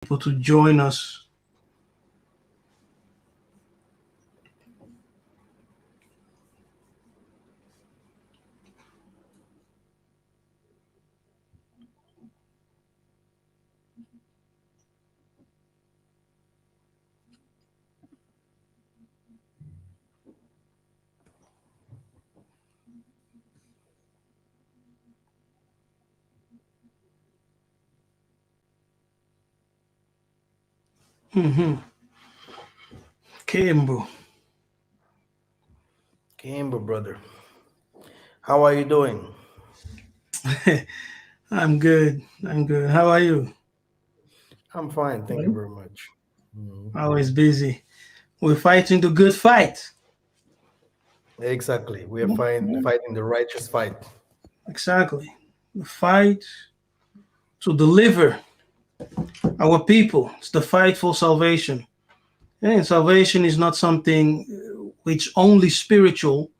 people to join us. Kimbo. Kimber, brother. How are you doing? I'm good. I'm good. How are you? I'm fine, thank you very much. Mhm. Always busy. We're fighting the good fight. Exactly. We are Yeah, fighting the righteous fight. exactly. The fight to deliver our people. It's the fight for salvation. And salvation is not something which only spiritual,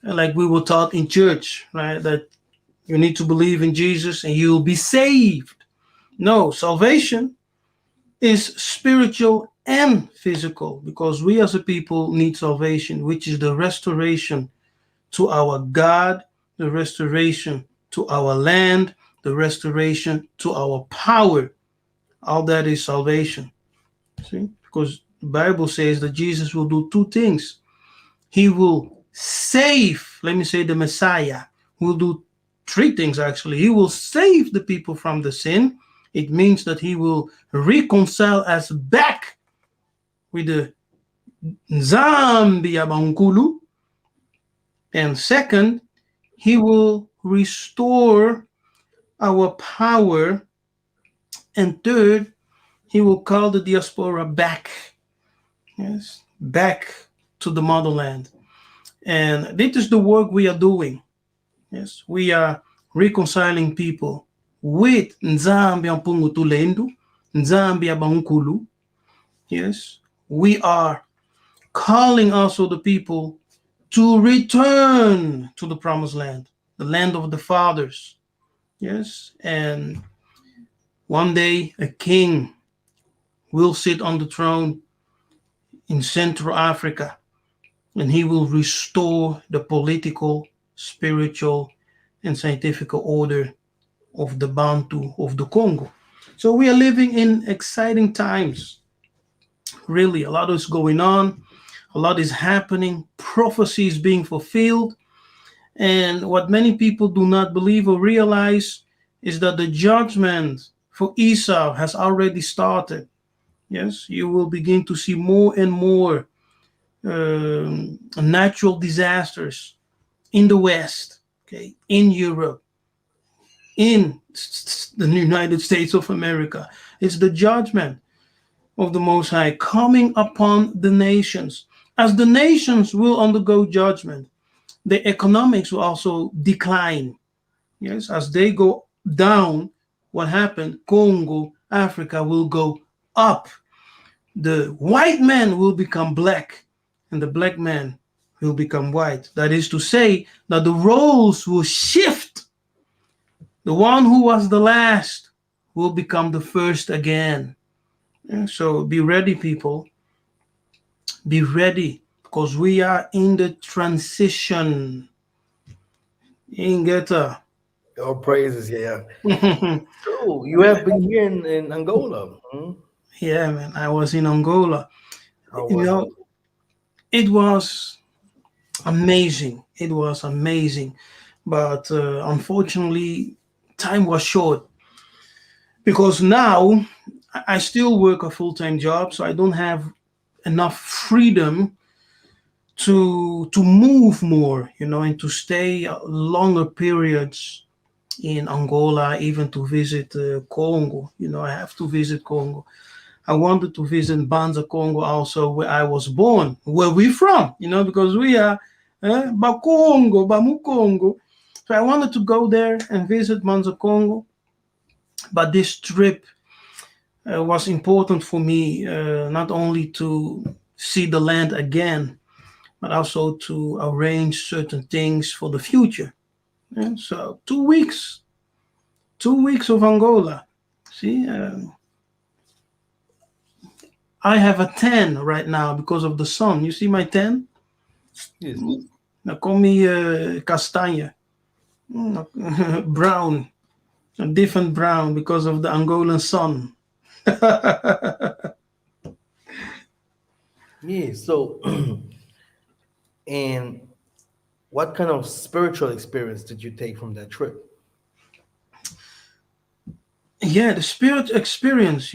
like we were taught in church, right? That you need to believe in Jesus and you'll be saved. No, salvation is spiritual and physical because we as a people need salvation, which is the restoration to our God, the restoration to our land, the restoration to our power. All that is salvation. See? Because the Bible says that Jesus will do two things. He will save, let me say the Messiah, will do three things actually. He will save the people from the sin. It means that he will reconcile us back with the Nzambi Abankulu. And second, he will restore our power. And third, he will call the diaspora back. Yes, back to the motherland. And this is the work we are doing. Yes, we are reconciling people with Nzambi Ampungutulendu, Nzambi Abankulu. Yes, we are calling also the people to return to the promised land, the land of the fathers. Yes, and one day a king will sit on the throne in Central Africa and he will restore the political, spiritual, and scientific order of the Bantu of the Congo. So we are living in exciting times. Really, a lot is going on, a lot is happening, prophecy is being fulfilled. And what many people do not believe or realize is that the judgment for Esau has already started. Yes, you will begin to see more and more natural disasters in the West, okay, in Europe, in the United States of America. It's the judgment of the Most High coming upon the nations. As the nations will undergo judgment, the economics will also decline. Yes, as they go down, what happened? Congo, Africa will go up. The white man will become black, and the black man will become white. That is to say, that the roles will shift. The one who was the last will become the first again. Yeah, so be ready, people. Be ready because we are in the transition. Ingeta. All praises, yeah. So you have been here in Angola. Hmm? Yeah, man. I was in Angola. How You was it? know, it was amazing. It was amazing. But unfortunately, time was short because now I still work a full time job, so I don't have enough freedom to move more, and to stay longer periods in Angola, even to visit Congo. I have to visit Congo. I wanted to visit Banza, Congo, also where I was born, where we from, because we are Bakongo, Bamukongo. So I wanted to go there and visit Banza, Congo, but this trip was important for me, not only to see the land again, but also to arrange certain things for the future. Yeah, so 2 weeks of Angola. See, I have a tan right now because of the sun. You see my tan? Yes. Now call me castaña, brown, a different brown because of the Angolan sun. Yeah. So, and what kind of spiritual experience did you take from that trip? Yeah, the spirit experience,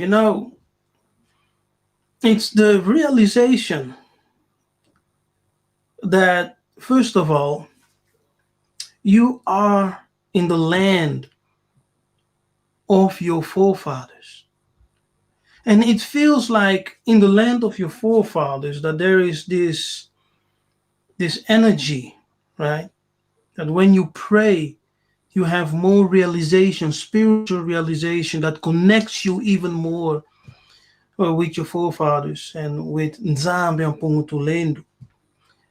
it's the realization that, first of all, you are in the land of your forefathers. And it feels like in the land of your forefathers that there is this energy, right? That when you pray, you have more realization, spiritual realization that connects you even more with your forefathers and with Nzambe and Pungutulendo.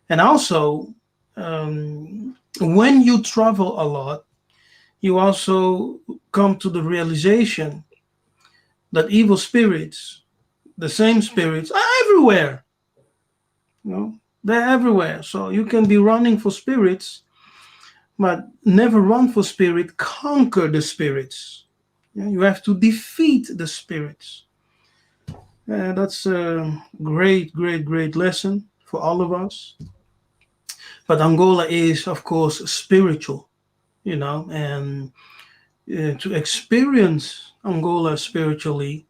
And also, when you travel a lot, you also come to the realization that evil spirits, the same spirits, are everywhere. You know, they're everywhere. So you can be running for spirits, but never run for spirit. Conquer the spirits. Yeah, you have to defeat the spirits. That's a great, great, great lesson for all of us. But Angola is, of course, spiritual, and to experience Angola spiritually,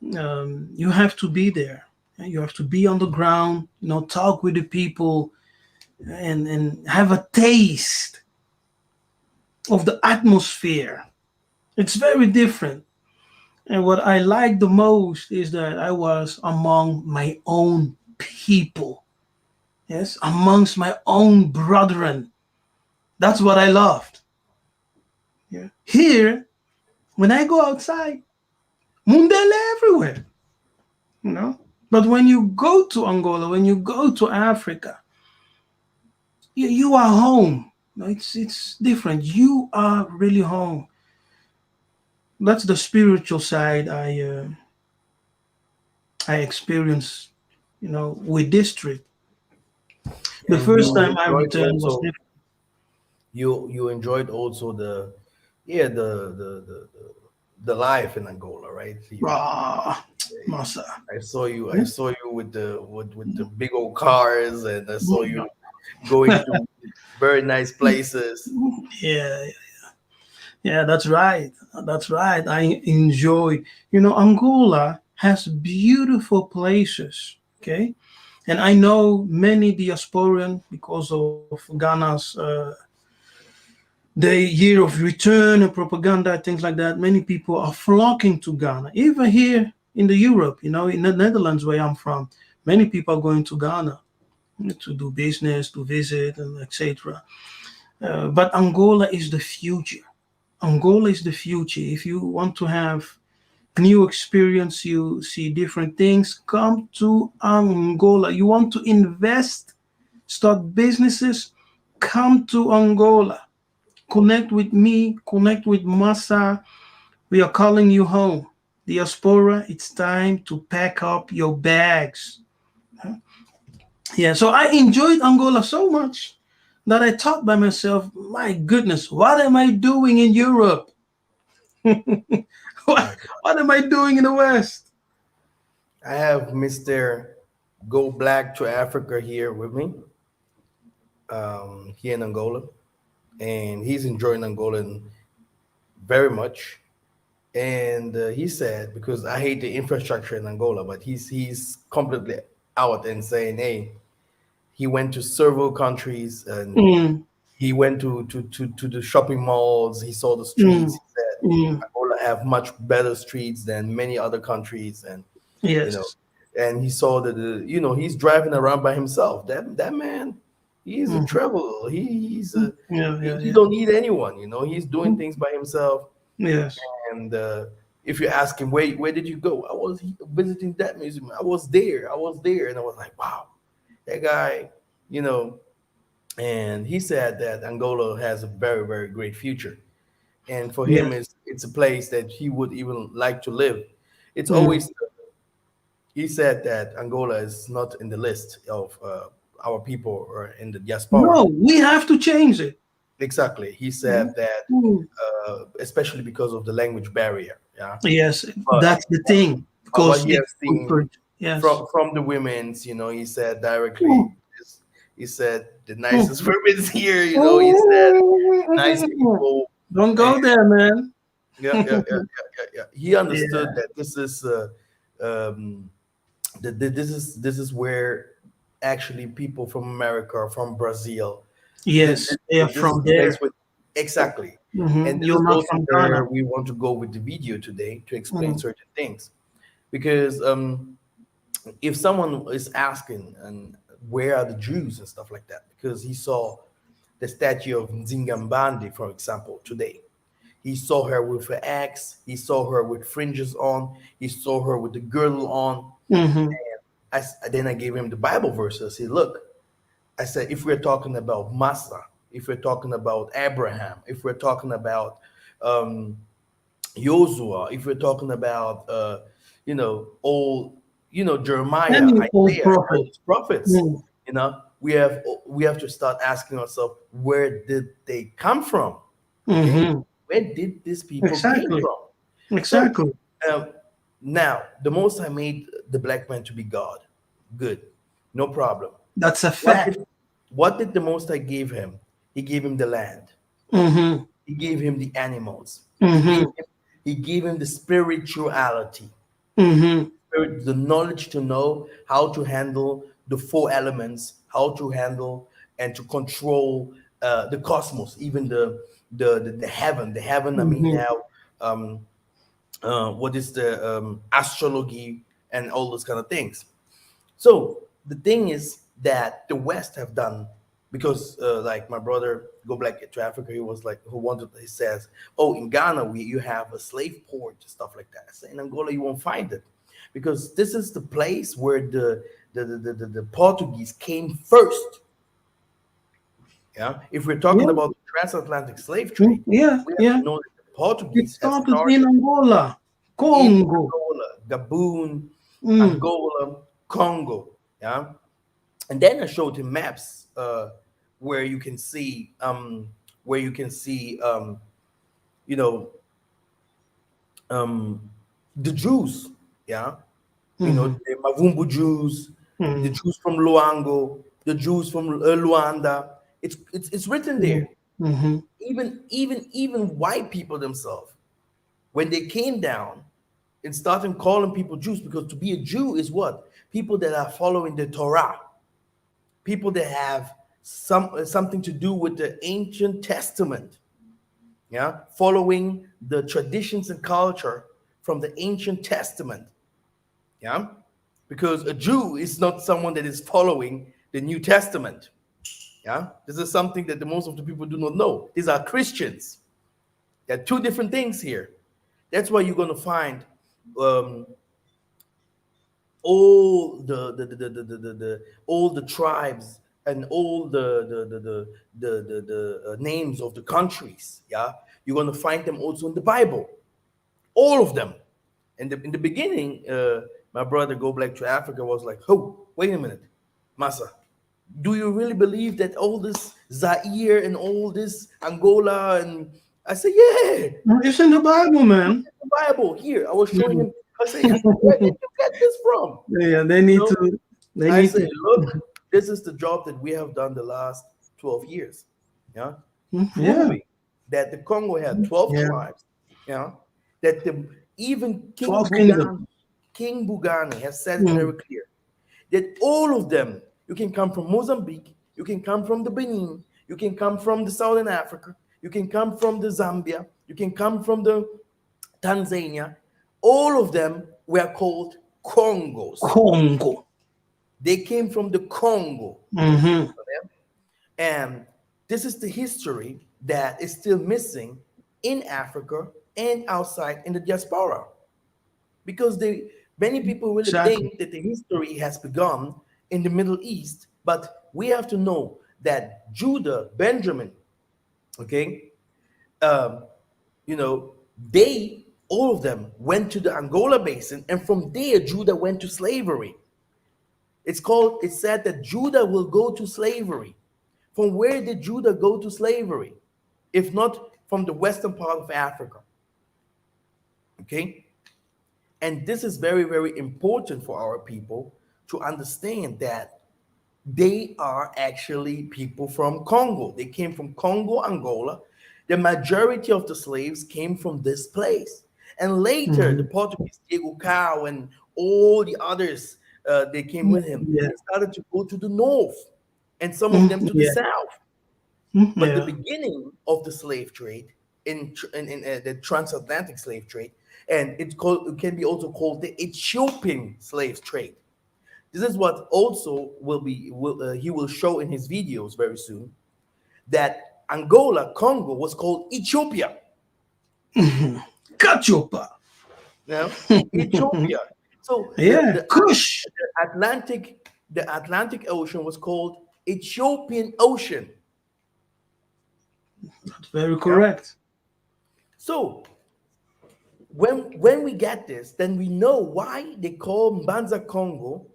you have to be there. You have to be on the ground, talk with the people and have a taste of the atmosphere. It's very different. And what I like the most is that I was among my own people. Yes, amongst my own brethren. That's what I loved. Yeah. Here, when I go outside, mundele everywhere. You know. But when you go to Angola, when you go to Africa, you are home. It's different. You are really home. That's the spiritual side I experienced, with this trip. The And first you time I enjoyed returned was also different. you enjoyed also the yeah the life in Angola, right? You Ah, massa. I Yeah. saw you with the big old cars, and I saw you going to very nice places. Yeah, yeah, that's right. That's right. I enjoy. Angola has beautiful places. Okay, and I know many diasporan because of Ghana's the year of return and propaganda, things like that. Many people are flocking to Ghana. Even here in the Europe, in the Netherlands where I'm from, many people are going to Ghana to do business, to visit, and etc. But Angola is the future. Angola is the future. If you want to have new experience, you see different things, come to Angola. You want to invest, start businesses, come to Angola. Connect with me, connect with Massa. We are calling you home. Diaspora, it's time to pack up your bags. Yeah, so I enjoyed Angola so much that I thought by myself, my goodness, what am I doing in Europe? what, My what am I doing in the West? I have Mr. Go Black to Africa here with me, here in Angola, and he's enjoying Angola very much. And he said, because I hate the infrastructure in Angola, but he's completely out and saying, hey, he went to several countries and Mm, he went to the shopping malls. He saw the streets. mm, He said mm, Angola have much better streets than many other countries, and you know, yes. and he saw that he's driving around by himself. That man, he's a Mm, traveler. yeah, He, yeah, he yeah. don't need anyone. He's doing Mm, things by himself. yes. And if you ask him, where did you go? I was visiting that museum. I was there. I was there, and I was like, wow, that guy, you know. And he said that Angola has a very, very great future, and for him, Yes. it's a place that he would even like to live. It's Mm, always he said that Angola is not in the list of our people or in the diaspora. No, we have to change it. Exactly. He said Mhm. that, Mm. especially because of the language barrier. Yeah. Yes, But that's the thing what because he they has seen comfort. Yes. from the women's, he said directly. Mm. He said the Mm. nicest women's here. He said nice Mm. people. Don't And go there, man. yeah, yeah, yeah, yeah, yeah, yeah. He understood Yeah. that this is um, this is where actually people from America, from Brazil, Yes, they are this is from the place there. with exactly, and this You're is not also from where Ghana. we want to go with the video today to explain Mm. certain things, because if someone is asking and where are the Jews and stuff like that, because he saw the statue of Nzingambandi, for example, today. He saw her with her axe. He saw her with fringes on. He saw her with the girdle on. Mm-hmm. Then I gave him the Bible verse. I said, look, I said, if we're talking about Massa, if we're talking about Abraham, if we're talking about um, Joshua, if we're talking about, old, Jeremiah, Any old Isaiah, all prophet. these prophets, Mm. we have to start asking ourselves, where did they come from? Okay, Mm-hmm. where did these people came Exactly. from? So Exactly. um, now the Most High made the black man to be God. Good, no problem. That's a What fact. did what did the Most High give him? He gave him the land. Mm-hmm. He gave him the animals. He gave Mm-hmm. him he gave him the spirituality, Mm-hmm. the knowledge to know how to handle the four elements, how to handle and to control the cosmos, even the heaven. The heaven. I mean Mm-hmm. now, um, what is the astrology and all those kind of things. So the thing is that the West have done, because like my brother go back to Africa, he was like, who wanted, he says, oh, in Ghana you have a slave port, stuff like that. I say, in Angola you won't find it, because this is the place where the Portuguese came first. Yeah, if we're talking Yeah. about the transatlantic slave Mm. trade, Yeah. we have Yeah. to know that the It Portuguese has started in started Angola, in Congo. Angola, Gabon, Mm. Angola, Congo. Yeah, and then I showed him maps where you can see where you can see you know um, the Jews. Yeah, Mm-hmm. the Mavumbu Jews, the Mm. Jews from Luango, the Jews from Luanda. It's written there. Mm-hmm. Even white people themselves, when they came down and started calling people Jews, because to be a Jew is what? People that are following the Torah, people that have something to do with the ancient testament, yeah, following the traditions and culture from the ancient testament, yeah, because a Jew is not someone that is following the New Testament. Yeah, this is something that the most of the people do not know. These are Christians. There are two different things here. That's why you're going to find um, all the all the tribes and all the names of the countries. Yeah, you're going to find them also in the Bible, all of them. And in the beginning, my brother go back to Africa was like, oh, wait a minute, Massa, do you really believe that all this Zaire and all this Angola? And I said, yeah, It's in the Bible, man. the Bible here. I was showing Mm. him. I say, where did you get this from? Yeah, they You need know, to. They I need say, to. look, this is the job that we have done the last 12 years. Yeah, Yeah. proving that the Congo had 12 Yeah. tribes. Yeah, that even 12 kingdoms. King Bugani has said it very Mm. clear that all of them, you can come from Mozambique, you can come from the Benin, you can come from the Southern Africa, you can come from the Zambia, you can come from the Tanzania. All of them were called Congos. Congo. They came from the Congo. Mm-hmm. And this is the history that is still missing in Africa and outside in the diaspora. Because many people really Exactly. think that the history has begun in the Middle East, but we have to know that Judah, Benjamin, okay, um, they all of them went to the Angola basin, and from there Judah went to slavery. It's said that Judah will go to slavery. From where did Judah go to slavery? If not from the western part of Africa. Okay? And this is very, very important for our people to understand that they are actually people from Congo. They came from Congo, Angola. The majority of the slaves came from this place. And later, the Mhm. Portuguese, Diego Cao, and all the others, they came with him. Yeah. They started to go to the north, and some of them Mhm. to the Yeah. south. But the Yeah. beginning of the slave trade in the transatlantic slave trade, and it can be also called the Ethiopian slave trade. This is what also he will show in his videos very soon, that Angola, Congo was called Ethiopia. Kachopa. Now, Ethiopia. So Yeah. Kush. The Atlantic Ocean was called Ethiopian Ocean. That's very Yeah. correct. So when we get this, then we know why they call Mbanza Congo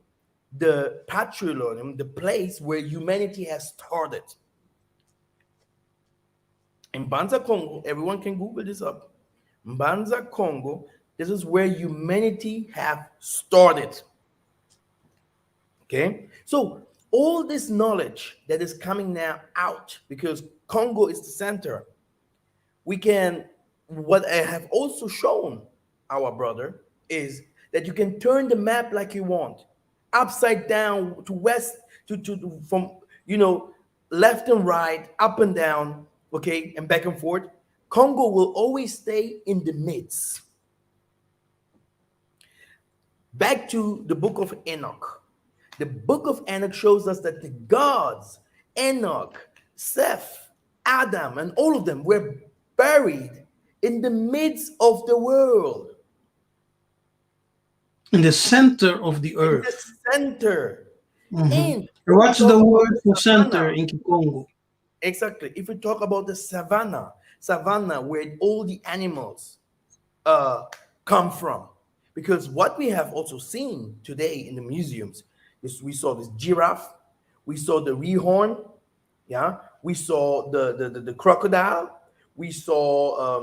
the patrilium, the place where humanity has started. In Mbanza Congo, everyone can Google this up. Mbanza Congo, this is where humanity have started. Okay, so all this knowledge that is coming now out, because Congo is the center, we can, what I have also shown our brother is that you can turn the map like you want, upside down to west, to from, left and right, up and down, okay, and back and forth. Congo will always stay in the midst. Back to the book of Enoch. The book of Enoch shows us that the gods, Enoch, Seth, Adam, and all of them were buried in the midst of the world, In the center of the in the earth. center. Mhm. And when we What's the talk about word the for center savannah, in Kikongo? exactly, if we talk about the savannah where all the animals come from. Because what we have also seen today in the museums is we saw this giraffe, we saw the rehorn, yeah, we saw the crocodile, we saw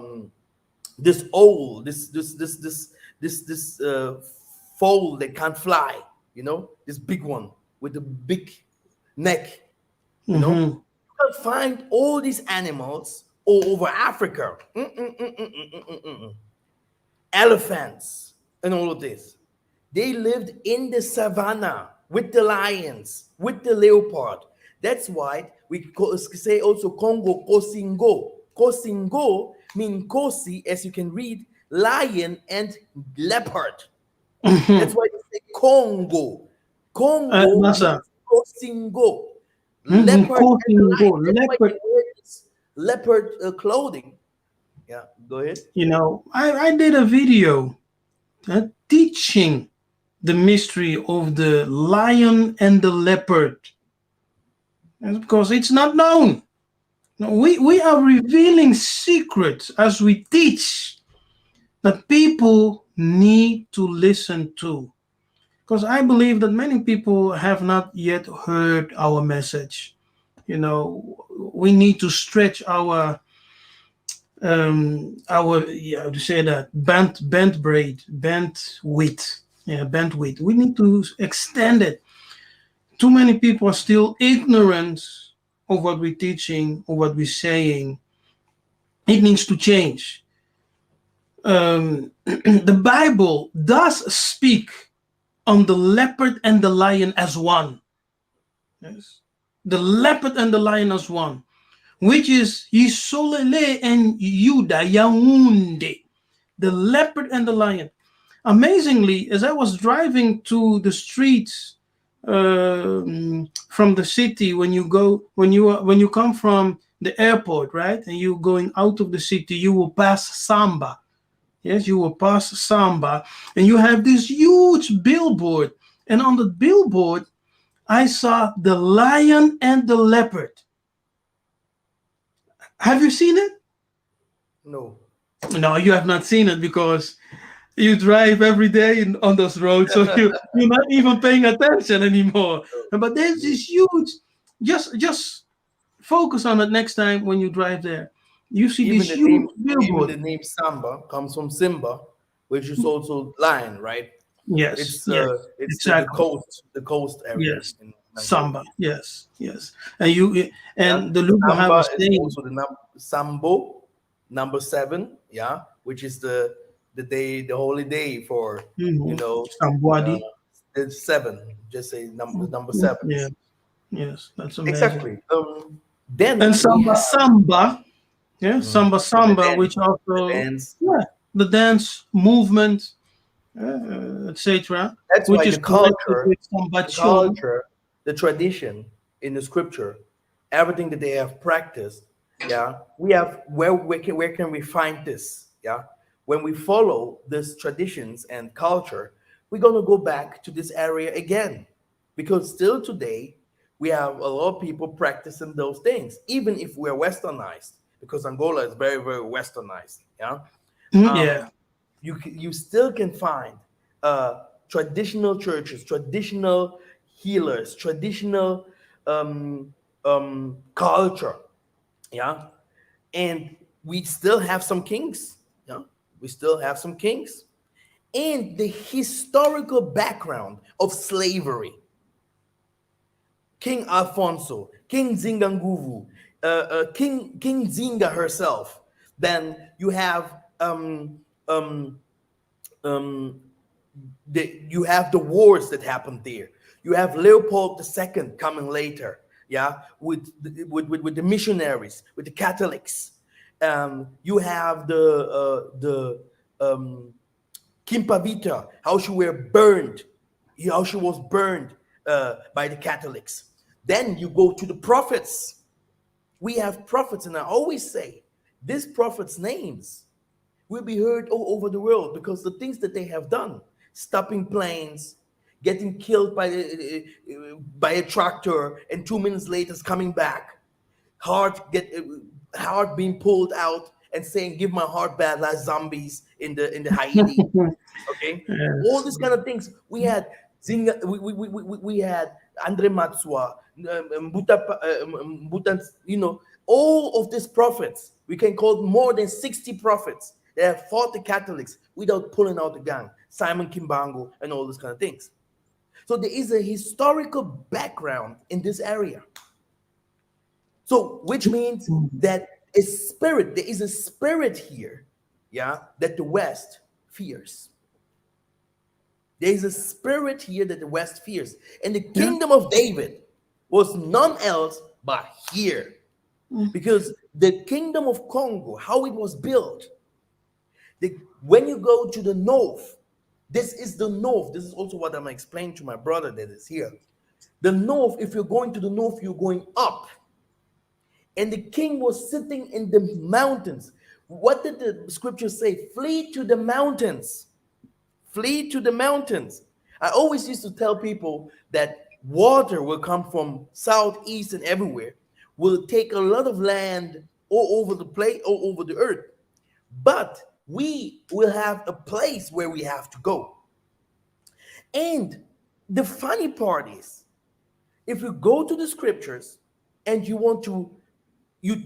this owl, this foal that can't fly, this big one with the big neck, you know. Hmm. You can find all these animals all over Africa. Elephants and all of this. They lived in the savannah with the lions, with the leopard. That's why say also Congo Kosingo. Kosingo mean Kosi, as you can read, lion and leopard. That's Hmm. why they say Congo. Congo Massa. means Kosingo. Leopard and the lion. That's why they Leopard. wear this leopard clothing. Yeah, go ahead. I did a video teaching the mystery of the lion and the leopard. And because it's not known. No, we are revealing secrets as we teach that people need to listen to. Because I believe that many people have not yet heard our message. We need to stretch our, yeah, how to say that, bandwidth. Yeah, bandwidth. We need to extend it. Too many people are still ignorant of what we're teaching or what we're saying. It needs to change. The Bible does speak on the leopard and the lion as one. Yes. The leopard and the lion as one, which is Isolele and Yuda Yaounde. The leopard and the lion. Amazingly, as I was driving to the streets from the city, when you come from the airport, right, and you're going out of the city, you will pass Samba. Yes, you will pass Samba, and you have this huge billboard. And on the billboard, I saw the lion and the leopard. Have you seen it? No. No, you have not seen it because you drive every day on those roads, so you're not even paying attention anymore. But there's Yeah. this huge. Just focus on it next time when you drive there. You see Even this the huge name, even billboard. the name Samba comes from Simba, which is also lion, right? Yes, yes, It's exactly. the coast area Yes, in Angola. samba. Yes, yes. And you Yeah, and the Luba have a Samba is saying. also the Sambo number seven. Yeah, which is the day, the holy day for, you Mhm. know, uh, Sambwadi. the seven. Just say number seven. Yeah, yes, that's amazing. Exactly. And Then we samba have samba, yeah, samba the samba, which dance, the also, dance. yeah, the dance movement, etc., That's why which is connected with the sambachon. culture, the tradition in the scripture, everything that they have practiced. Yeah, we have where can we find this? Yeah, when we follow these traditions and culture, we're gonna go back to this area again, because still today we have a lot of people practicing those things, even if we're westernized, because Angola is very westernized. Yeah, um, Yeah, you still can find traditional churches, traditional healers, traditional culture, yeah, and we still have some kings, yeah, we still have some kings, and the historical background of slavery. King Alfonso, King Zinganguvu, King Zinga herself. Then you have um, um, you have the wars that happened there. You have Leopold II coming later, yeah, with the missionaries, with the Catholics. You have the Kimpavita, how she were burned, how she was burned by the Catholics. Then you go to the prophets. We have prophets, and I always say these prophets' names will be heard all over the world because the things that they have done, stopping planes, getting killed by a tractor, and 2 minutes later is coming back, heart being pulled out and saying, "Give my heart back," like zombies in the Haiti. Okay, all yes. these kind of things. We had Zinga, we had Andre Matsua, Mbutan, all of these prophets. We can call more than 60 prophets that have fought the Catholics without pulling out the gun. Simon Kimbangu and all these kind of things. So there is a historical background in this area. So which means that there is a spirit here, yeah, that the West fears. There is a spirit here that the West fears. And the Yeah. kingdom of David was none else but here. Because the kingdom of Congo, how it was built, when you go to the north, this is the north. This is also what I'm explaining to my brother that is here. The north, if you're going to the north, you're going up. And the king was sitting in the mountains. What did the scripture say? Flee to the mountains. Flee to the mountains. I always used to tell people that water will come from southeast and everywhere, will take a lot of land all over the place, all over the earth. But we will have a place where we have to go. And the funny part is, if you go to the scriptures and you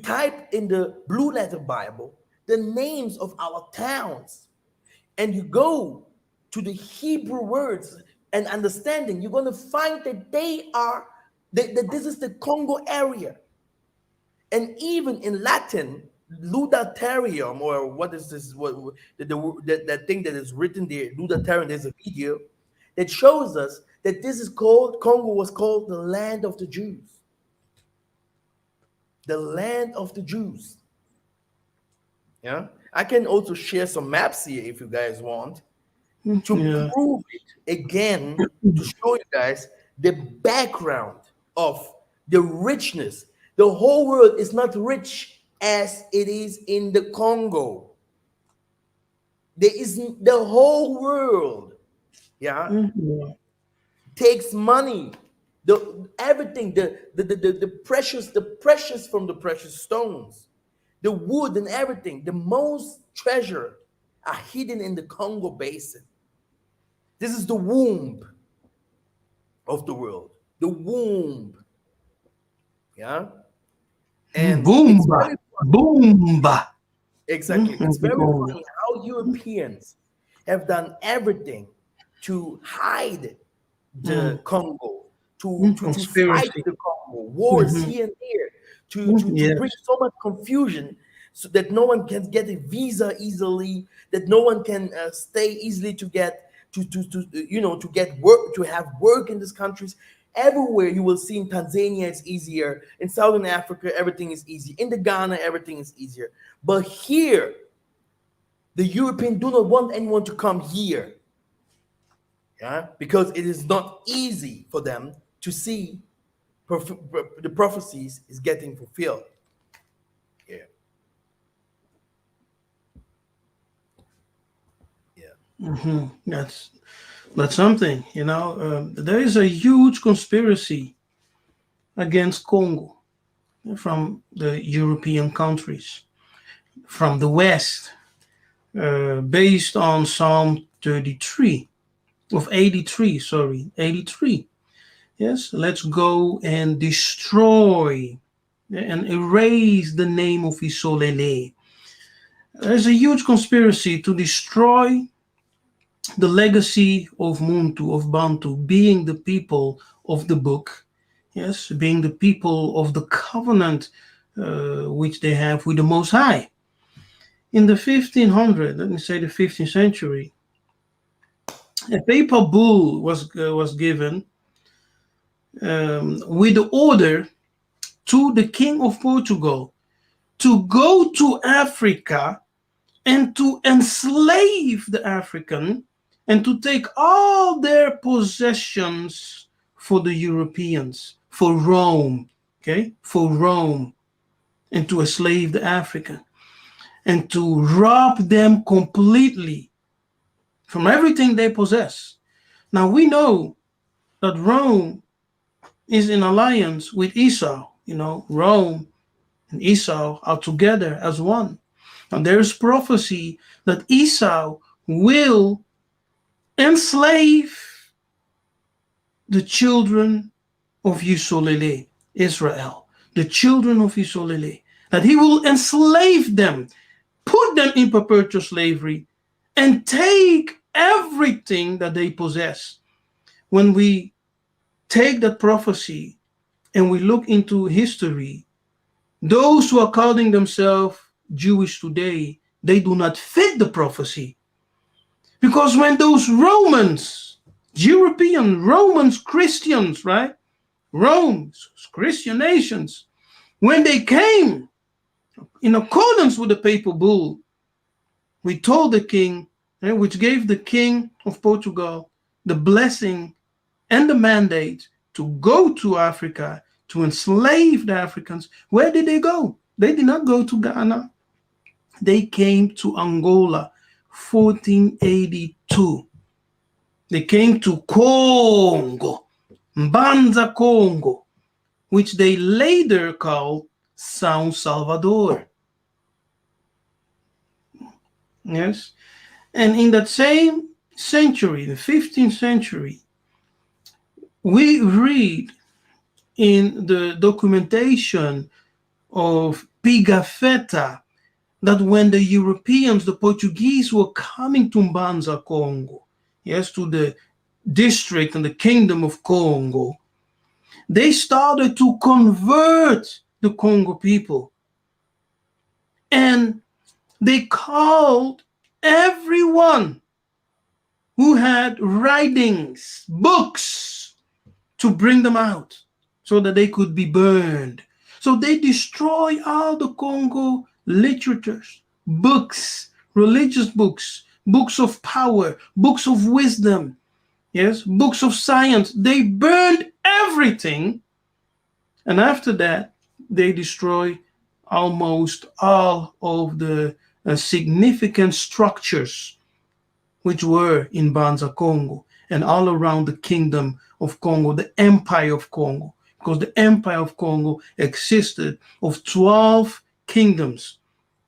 type in the blue letter Bible the names of our towns, and you go to the Hebrew words and understanding, you're going to find that that this is the Congo area. And even in Latin, Ludatarium, or what is this? That thing that is written there, Ludatarium, there's a video that shows us that this is called, Congo was called the land of the Jews. The land of the Jews. Yeah. I can also share some maps here if you guys want, to Yeah. prove it again, to show you guys the background of the richness. The whole world is not rich as it is in the Congo. There is the whole world, yeah, Yeah. takes money. The everything, the precious from the precious stones. The wood and everything, the most treasure are hidden in the Congo basin. This is the womb of the world. The womb. Yeah. And it's Boomba, very boomba. exactly. It's In very Congo. funny how Europeans have done everything to hide Mm, the Congo, to fight conspiracy. the Congo, wars Mhm, here and there, to bring yes. so much confusion so that no one can get a visa easily, that no one can stay easily to get to get work, to have work in these countries. Everywhere you will see in Tanzania it's easier. In Southern Africa, everything is easy. In the Ghana, everything is easier. But here, the European do not want anyone to come here. Yeah, because it is not easy for them to see the prophecies is getting fulfilled. Yeah, yeah. That's something, you know. There is a huge conspiracy against Congo from the European countries, from the West, based on Psalm 33 of 83. Sorry, 83. Yes, let's go and destroy and erase the name of Isolele. There's a huge conspiracy to destroy the legacy of Muntu, of Bantu, being the people of the book, yes, being the people of the covenant which they have with the Most High. In the 1500, let me say the 15th century, a papal bull was given with the order to the King of Portugal to go to Africa and to enslave the African and to take all their possessions for the Europeans, for Rome, okay, for Rome, and to enslave the African and to rob them completely from everything they possess. Now we know that Rome is in alliance with Esau. You know, Rome and Esau are together as one. And there is prophecy that Esau will enslave the children of Yusolele, Israel, the children of Yusolele, that he will enslave them, put them in perpetual slavery, and take everything that they possess. When we take that prophecy and we look into history, those who are calling themselves Jewish today, they do not fit the prophecy. Because when those Romans, European Romans, Christians, right? Rome, Christian nations, when they came in accordance with the papal bull, we told the king, which gave the king of Portugal the blessing and the mandate to go to Africa to enslave the Africans. Where did they go? They did not go to Ghana. They came to Angola, 1482. They came to Congo, Mbanza Congo, which they later called São Salvador. Yes. And in that same century, the 15th century, we read in the documentation of Pigafetta that when the Europeans, the Portuguese, were coming to Mbanza Congo, yes, to the district and the kingdom of Congo, they started to convert the Congo people. And they called everyone who had writings, books, to bring them out so that they could be burned. So they destroy all the Congo literatures, books, religious books, books of power, books of wisdom, yes, books of science. They burned everything. And after that, they destroy almost all of the significant structures which were in Banza Congo and all around the kingdom of Congo, the empire of Congo, because the empire of Congo existed of 12 kingdoms.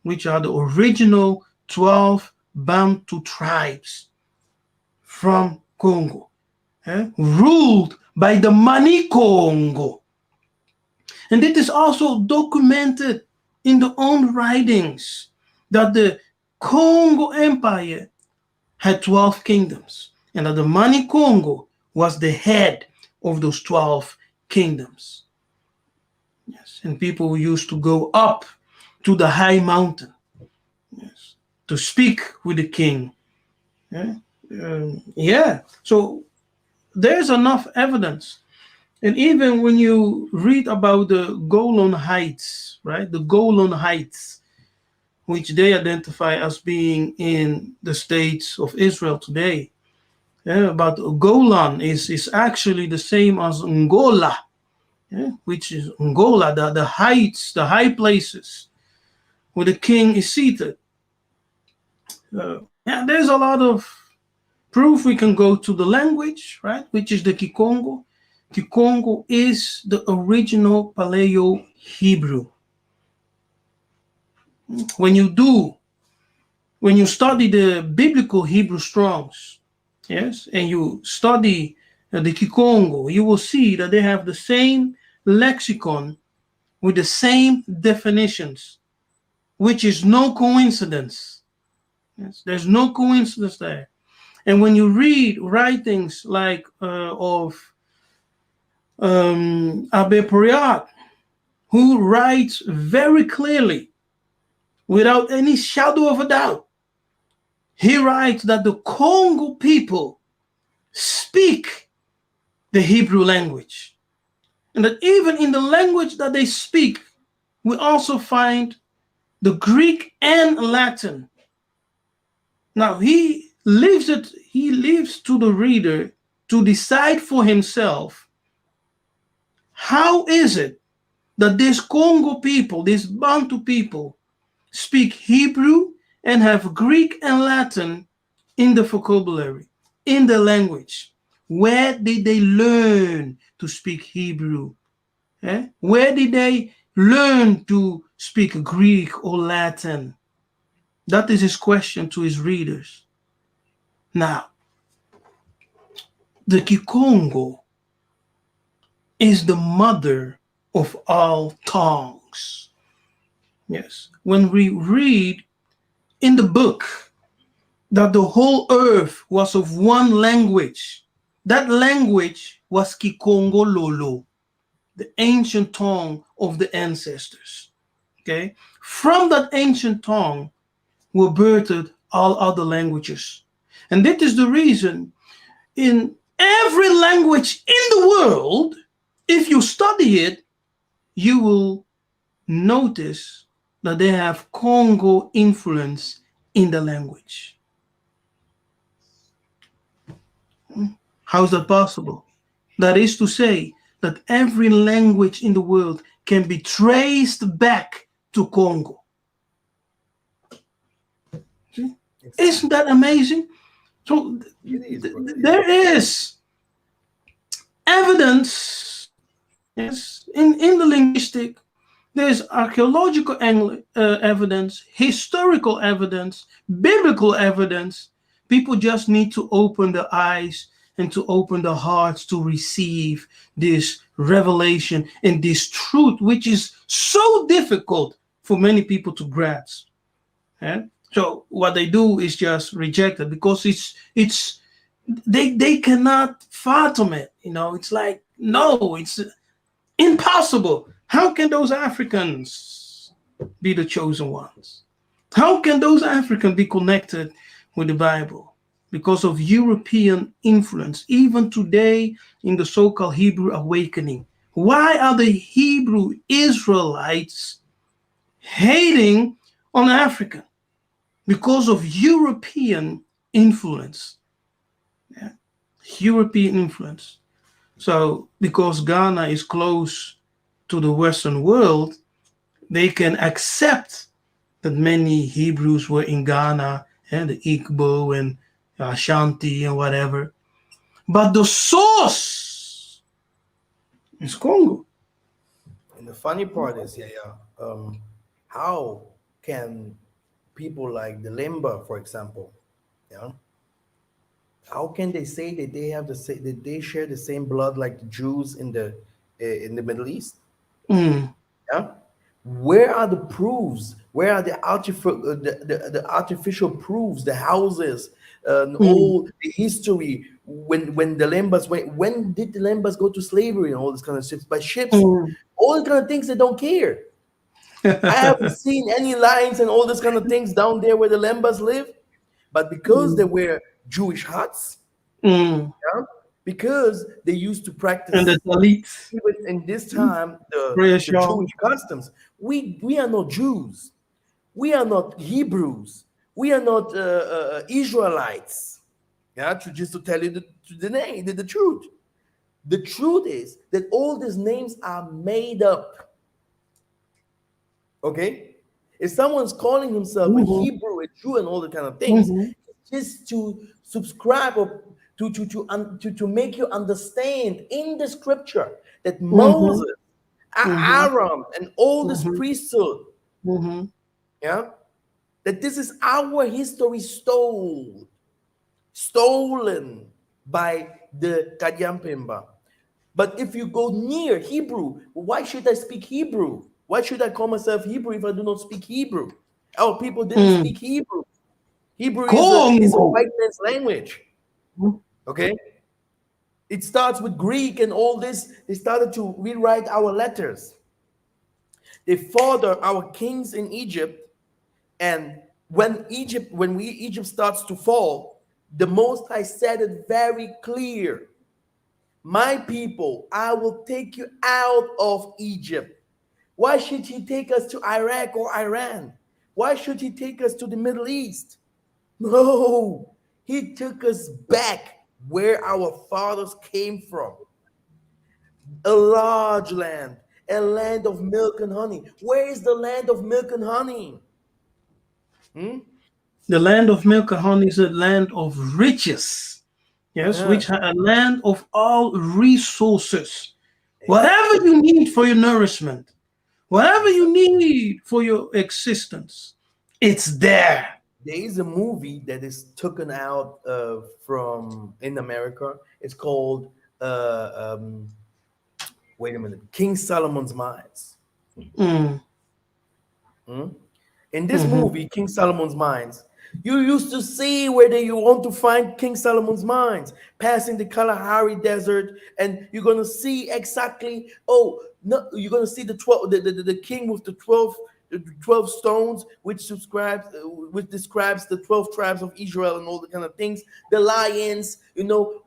which are the original 12 Bantu tribes from Congo, ruled by the Mani Congo. And it is also documented in the own writings that the Congo Empire had 12 kingdoms and that the Mani Congo was the head of those 12 kingdoms. Yes, and people used to go up to the high mountain, yes, to speak with the king. Yeah. So there's enough evidence. And even when you read about the Golan Heights, right? The Golan Heights, which they identify as being in the states of Israel today. Yeah, but Golan is actually the same as Angola, yeah, which is Angola, the heights, the high places where the king is seated. Yeah, there's a lot of proof. We can go to the language, right, which is the Kikongo. Kikongo is the original Paleo Hebrew. When you do, when you study the biblical Hebrew Strongs, yes, and you study the Kikongo, you will see that they have the same lexicon with the same definitions, which is no coincidence. Yes, there's no coincidence there. And when you read writings like of Abbe Poriat, who writes very clearly, without any shadow of a doubt, he writes that the Congo people speak the Hebrew language. And that even in the language that they speak, we also find the Greek and Latin. Now he leaves to the reader to decide for himself how is it that these Congo people, these Bantu people, speak Hebrew and have Greek and Latin in the vocabulary, in the language. Where did they learn to speak Hebrew? Where did they learn to speak Greek or Latin? That is his question to his readers. Now, the Kikongo is the mother of all tongues. Yes. When we read in the book that the whole earth was of one language, that language was Kikongo Lolo, the ancient tongue of the ancestors. Okay. From that ancient tongue were birthed all other languages. And that is the reason in every language in the world, if you study it, you will notice that they have Congo influence in the language. How is that possible? That is to say that every language in the world can be traced back to Congo. See? Isn't that amazing? So It is, bro. It is. there is evidence, yes, in the linguistic. There's archaeological evidence, historical evidence, biblical evidence. People just need to open their eyes and to open their hearts to receive this revelation and this truth, which is so difficult for many people to grasp. Yeah? So what they do is just reject it because it's they cannot fathom it. It's like, no, it's impossible. How can those Africans be the chosen ones? How can those Africans be connected with the Bible? Because of European influence, even today in the so-called Hebrew awakening. Why are the Hebrew Israelites hating on Africa? Because of European influence. Yeah. European influence. So because Ghana is close to the Western world, they can accept that many Hebrews were in Ghana and the Igbo and Ashanti and whatever. But the source is Congo. And the funny part is, yeah, how can people like the Limba, for example, yeah, how can they say that they have that they share the same blood like the Jews in the Middle East? Mm, Yeah, where are the proofs? Where are the artificial proofs? The houses, and mm, all the history. When the Lembas when did the Lembas go to slavery and all this kind of ships by ships? mm. All the kind of things they don't care. I haven't seen any lines and all this kind of things down there where the Lembas live, but because they Mm, were Jewish huts, mm. yeah, because they used to And the practice Dalit even in this mm, time prayer the Jewish shawl. customs. We are not Jews. We are not Hebrews. We are not Israelites. Yeah, just to tell you the name, the truth. The truth is that all these names are made up. Okay, if someone's calling himself a Mm-hmm, Hebrew, a Jew, and all the kind of things, mm-hmm, just to subscribe or to make you understand in the scripture that mm-hmm, Moses, mm-hmm, Aaron, and all this mm-hmm, priesthood, mm-hmm. yeah, that this is our history stolen by the Kadyampemba. But if you go near Hebrew, why should I speak Hebrew? Why should I call myself Hebrew if I do not speak Hebrew? Our people didn't Mm. speak Hebrew. Hebrew is a Congo. white man's language. Okay? It starts with Greek and all this. They started to rewrite our letters. They further our kings in Egypt. And when Egypt starts to fall, the Most High said it very clear. My people, I will take you out of Egypt. Why should he take us to Iraq or Iran? Why should he take us to the Middle East? No, he took us back where our fathers came from, a large land, a land of milk and honey. Where is the land of milk and honey? Hmm? The land of milk and honey is a land of riches. Yes, Uh-huh. which a land of all resources. Whatever Exactly. you need for your nourishment, whatever you Exactly. need for your existence, it's there. There is a movie that is taken out from in America. It's called wait a minute, King Solomon's Mines. Mm, Hmm? In this mm-hmm. movie, King Solomon's Mines, you used to see whether you want to find King Solomon's Mines, passing the Kalahari Desert, and you're gonna see exactly. Oh no, you're gonna see the 12, the king with the 12 stones, which describes the 12 tribes of Israel and all the kind of things. The lions,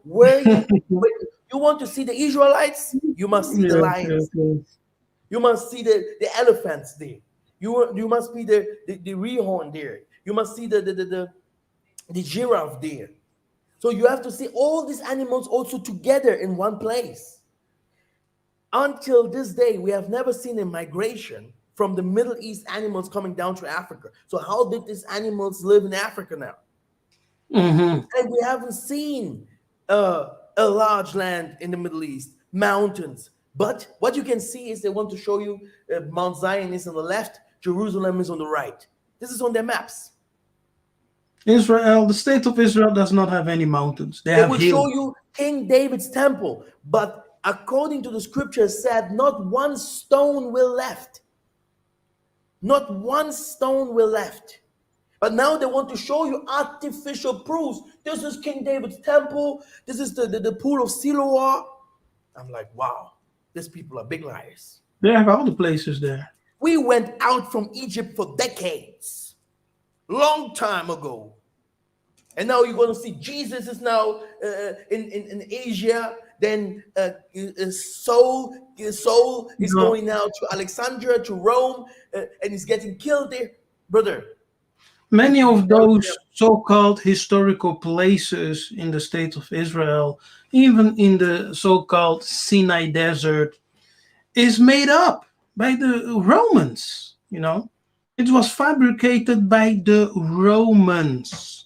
where you want to see the Israelites, you must see the Yes, yes, lions. yes. You must see the elephants there. You must be the rehorn there. You must see the giraffe there. So you have to see all these animals also together in one place. Until this day, we have never seen a migration from the Middle East animals coming down to Africa. So how did these animals live in Africa now? Mm-hmm. And we haven't seen a large land in the Middle East, mountains. But what you can see is they want to show you Mount Zion is on the left, Jerusalem is on the right. This is on their maps. Israel, the state of Israel does not have any mountains. They They have will show hills. you King David's temple, but according to the scripture said, not one stone will left. Not one stone will left. But now they want to show you artificial proofs. This is King David's temple. This is the pool of Siloam. I'm like, wow, these people are big liars. They have other places there. We went out from Egypt for decades, long time ago. And now you're going to see Jesus is now in Asia. Then Saul is No, going now to Alexandria, to Rome, and he's getting killed there. Brother, many be of very those careful. so-called historical places in the state of Israel, even in the so-called Sinai Desert, is made up by the Romans. It was fabricated by the Romans,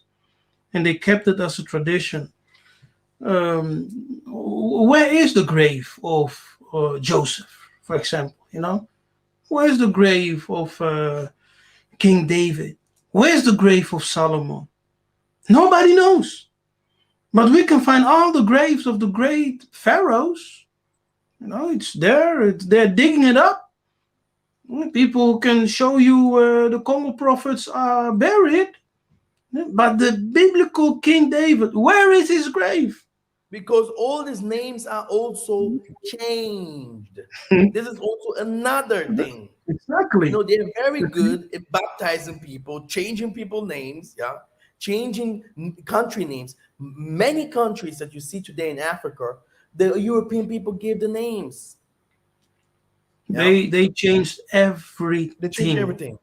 and they kept it as a tradition. Where is the grave of Joseph, for example? Where is the grave of King David? Where's the grave of Solomon? Nobody knows. But we can find all the graves of the great pharaohs. It's there. They're digging it up. People can show you where the Congo prophets are buried. But the biblical King David, where is his grave? Because all these names are also changed. This is also another thing. Exactly. They're very good at baptizing people, changing people names, yeah, changing country names. Many countries that you see today in Africa, the European people gave the names. Yeah, They changed they changed everything. everything.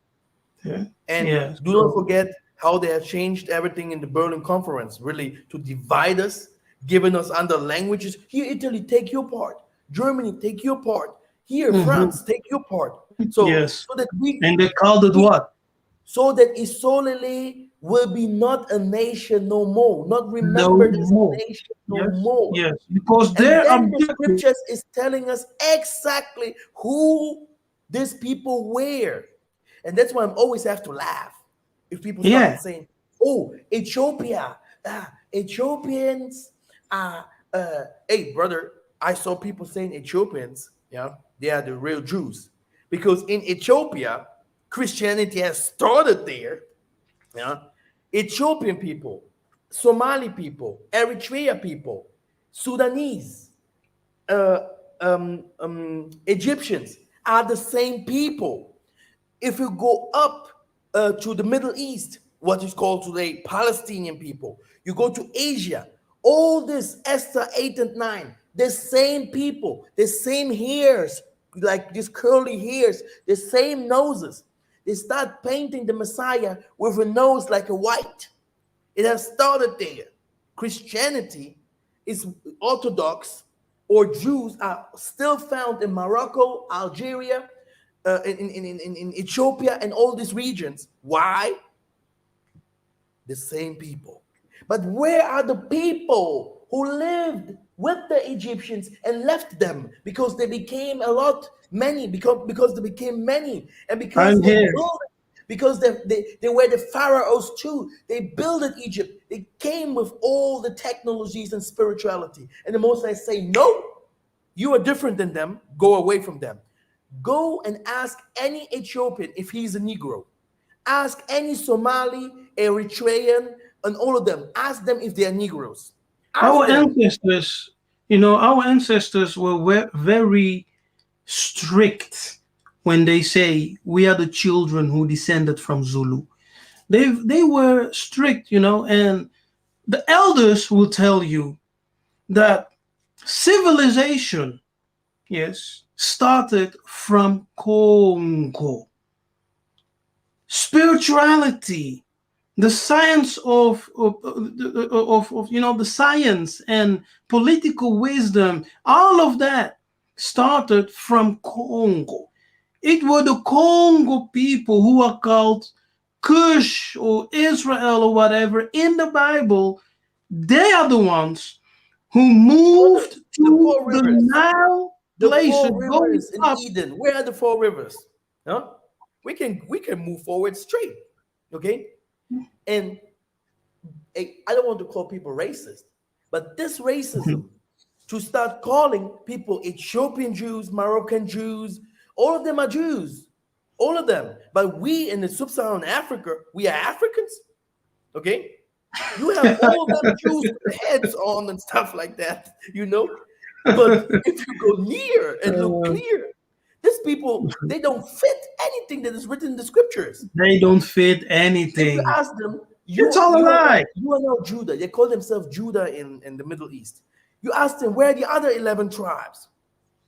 Yeah. And Yeah. do not forget how they have changed everything in the Berlin Conference, really to divide us, giving us other languages. Here, Italy, take your part. Germany, take your part. Here, Mhm. France, take your part. So, Yes. so that we, And they called it we what? so that Isolele will be not a nation no more, not No remembered as more. a nation no Yes. more. Yes. Because And their then the objective. scriptures is telling us exactly who these people were. And that's why I always have to laugh if people start Yeah. saying, oh, Ethiopia, Ethiopians are, hey, brother, I saw people saying Ethiopians, yeah, they are the real Jews. Because in Ethiopia, Christianity has started there, yeah. Ethiopian people, Somali people, Eritrea people, Sudanese, uh, Egyptians are the same people. If you go up to the Middle East, what is called today Palestinian people, you go to Asia, all this Esther 8 and 9, the same people, the same hairs, like these curly hairs, the same noses. They start painting the Messiah with a nose like a white. It has started there. Christianity is Orthodox or Jews are still found in Morocco, Algeria, in Ethiopia, and all these regions. Why? The same people. But where are the people who lived with the Egyptians and left them because they became a lot many because they became many and because I'm they here. built because they were the pharaohs too. They built Egypt. They came with all the technologies and spirituality. And the most I say, no, you are different than them. Go away from them. Go and ask any Ethiopian if he's a Negro. Ask any Somali, Eritrean, and all of them. Ask them if they are Negroes. Ask Our them. ancestors, our ancestors were very strict when they say we are the children who descended from Zulu. They were strict, and the elders will tell you that civilization, yes, started from Congo. Spirituality, the science of the science and political wisdom, all of that started from Congo. It were the Congo people who are called Cush or Israel or whatever in the Bible. They are the ones who Brother, moved the to four the rivers. Nile The places four going rivers in up. Eden. Where are the four rivers? Huh? We can move forward straight. Okay? And I don't want to call people racist, but this racism to start calling people Ethiopian Jews, Moroccan Jews, all of them are Jews. All of them. But we in the sub-Saharan Africa, we are Africans. Okay? You have all them Jews with the heads on and stuff like that, you know? But if you go near and look Uh, clear, these people, they don't fit anything that is written in the scriptures. they don't fit If you anything. ask them, It's you all a you are now lie. you are now Judah. They call themselves Judah in the Middle East. You ask them where are the other 11 tribes.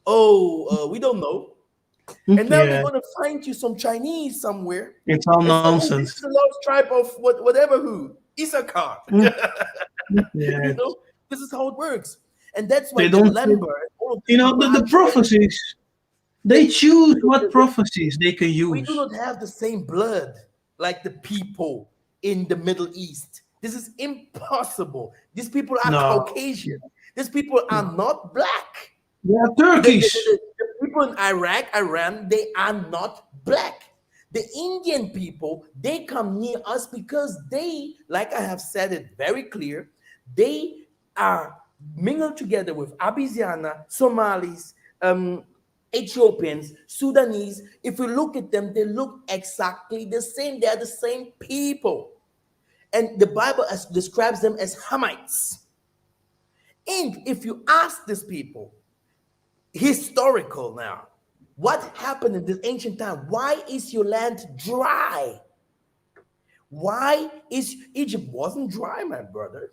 Oh, we don't know. And now they're Yeah, going to find you some Chinese somewhere it's all and say, oh, this is nonsense. the lost tribe of whatever who Issachar. Mm, yeah, This is how it works, and that's why they the don't fit. Lember and all of these people The are trying. prophecies, they They choose because what prophecies they can we do use. not have the same blood like the people in the Middle East. This is impossible. These people are No, Caucasian. These people are no. not black. They are The, the, Turkish. the, the people in Iraq, Iran, they are not black. The Indian people, they come near us because they, like I have said it very clear, they are mingled together with Abyssinia, Somalis, Ethiopians, Sudanese. If you look at them, they look exactly the same. They are the same people. And the Bible describes them as Hamites. And if you ask these people, historical now, what happened in this ancient time? Why is your land dry? Why is Egypt wasn't dry, my brother?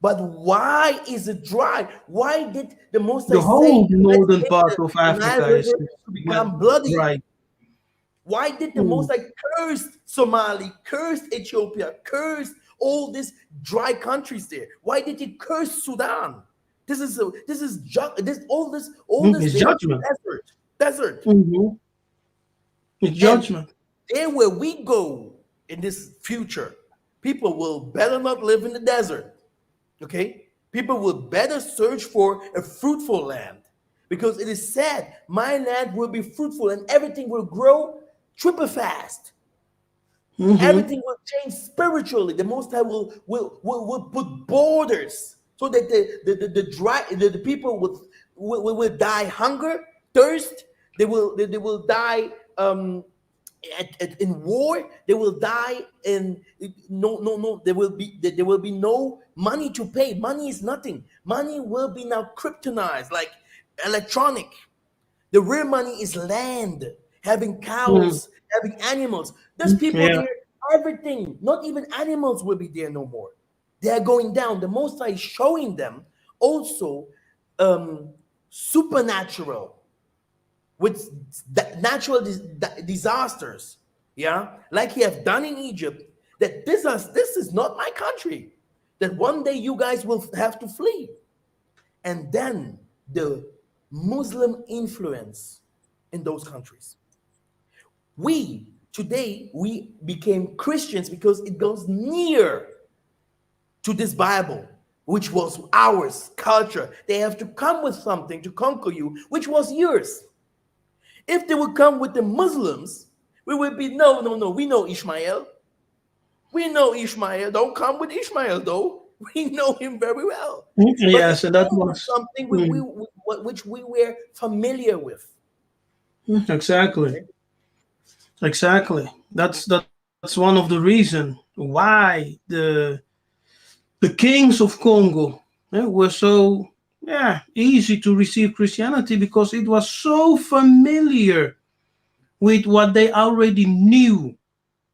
But why is it dry? Why did the Most High The say, whole let's northern make part the of Nile Africa River is to well, become bloody? right. Why did the Most Mm, High curse Somali, cursed Ethiopia, cursed all these dry countries there? Why did he curse Sudan? This all this it's there is judgment. desert. Mhm. It's And judgment. there where we go in this future, people will better not live in the desert. Okay? People will better search for a fruitful land. Because it is said, my land will be fruitful and everything will grow triple fast. Hmm. Everything will change spiritually. The Most High will put borders so that the people will die hunger, thirst. They will die in war. They will die in no. There will be no money to pay. Money is nothing. Money will be now kryptonized like electronic. The real money is land, having Hmm. cows, having animals. There's people Yeah. there, everything, not even animals will be there no more. They are going down. The Most High is showing them also um, supernatural with natural disasters. Yeah, like he have done in Egypt. That this is not my country. That one day you guys will have to flee. And then the Muslim influence in those countries. We today we became Christians because it goes near to this Bible, which was ours, culture. They have to come with something to conquer you, which was yours. If they would come with the Muslims, we would be no, no, no. We know Ishmael. We know Ishmael. Don't come with Ishmael, though. We know him very well. But they Yes, and that came with was something mm, which we were familiar with. exactly, Okay? exactly. That's one of the reason why the kings of Congo were so easy to receive Christianity because it was so familiar with what they already knew.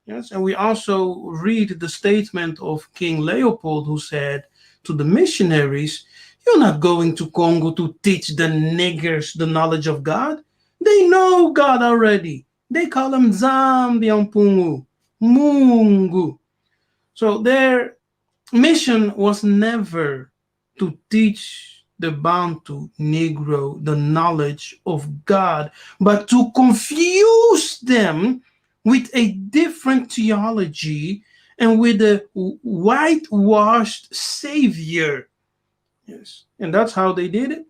Yes, and we also read the statement of King Leopold, who said to the missionaries, "You're not going to Congo to teach the niggers the knowledge of God. They know God already. They call him Zambi Ampungu, Mungu." So their mission was never to teach the Bantu Negro the knowledge of God, but to confuse them with a different theology and with a whitewashed savior. Yes, and that's how they did it.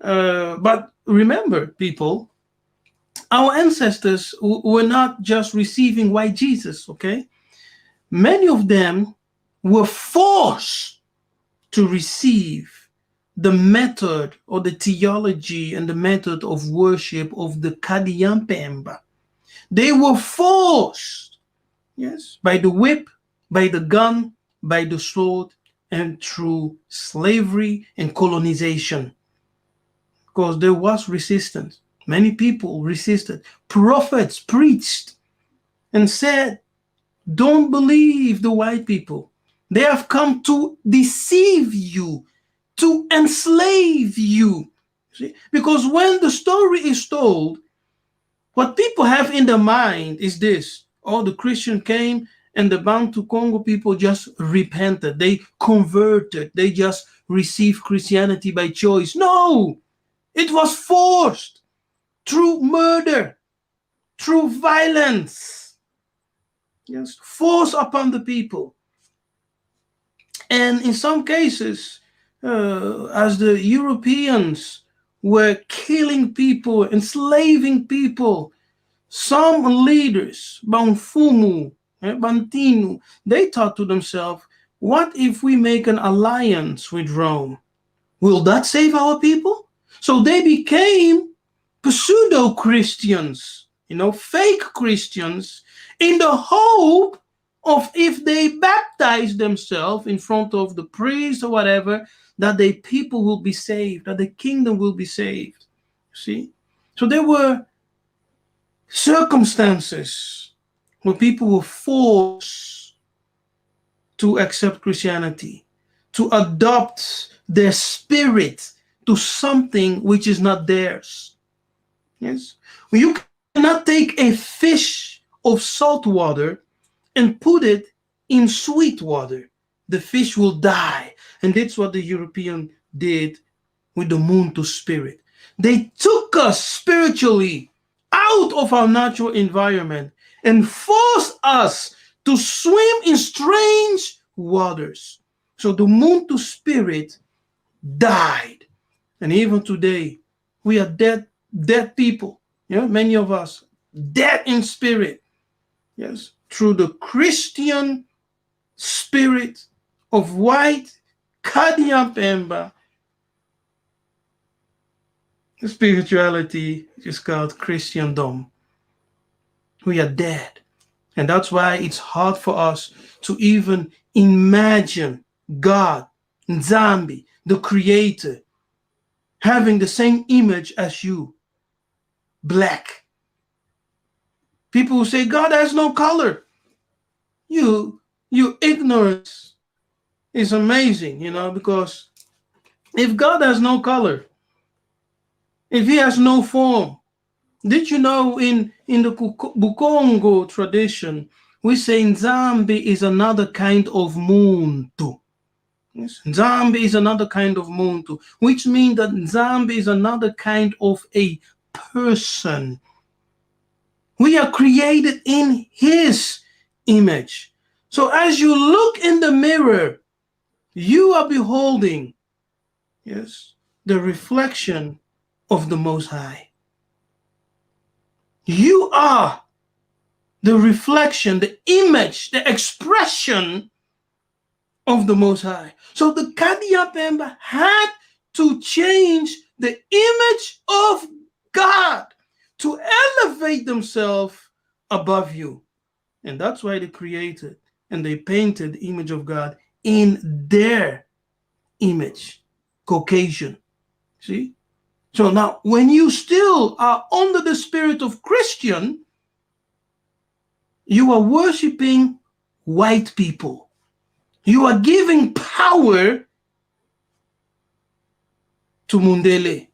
But remember, people, our ancestors were not just receiving white Jesus, okay? Many of them were forced to receive the method or the theology and the method of worship of the Kadiampemba. They were forced, yes, by the whip, by the gun, by the sword, and through slavery and colonization. Because there was resistance. Many people resisted. Prophets preached and said, "Don't believe the white people. They have come to deceive you, to enslave you." See? Because when the story is told, what people have in their mind is this: oh, the Christian came and the Bantu Congo people just repented. They converted. They just received Christianity by choice. No, it was forced through murder, through violence. Yes, force upon the people. And in some cases, as the Europeans were killing people, enslaving people, Some leaders, Banfumu, Bantinu, they thought to themselves, what if we make an alliance with Rome? Will that save our people? So they became pseudo Christians, fake Christians, in the hope of if they baptize themselves in front of the priest or whatever, that the people will be saved, that the kingdom will be saved. See? So there were circumstances where people were forced to accept Christianity, to adopt their spirit to something which is not theirs. Yes. Well, you cannot take a fish of salt water and put it in sweet water. The fish will die. And that's what the European did with the moon to spirit. They took us spiritually out of our natural environment and forced us to swim in strange waters. So the moon to spirit died. And even today, we are dead people. Many of us dead in spirit. Yes, through the Christian spirit of white Kadiapemba spirituality is called Christendom. We are dead. And that's why it's hard for us to even imagine God, Nzambi, the creator, having the same image as you, black. People who say God has no color. You ignorance is amazing, because if God has no color, if he has no form, did you know in the Bukongo tradition, we say Nzambi is another kind of muntu. Yes? Nzambi is another kind of muntu, which means that Nzambi is another kind of a person. We are created in his image. So as you look in the mirror, you are beholding, yes, the reflection of the Most High. You are the reflection, the image, the expression of the Most High. So the Kadiapemba had to change the image of God to elevate themselves above you. And that's why they created and they painted the image of God in their image, Caucasian. See? So now, when you still are under the spirit of Christian, you are worshiping white people. You are giving power to Mundele.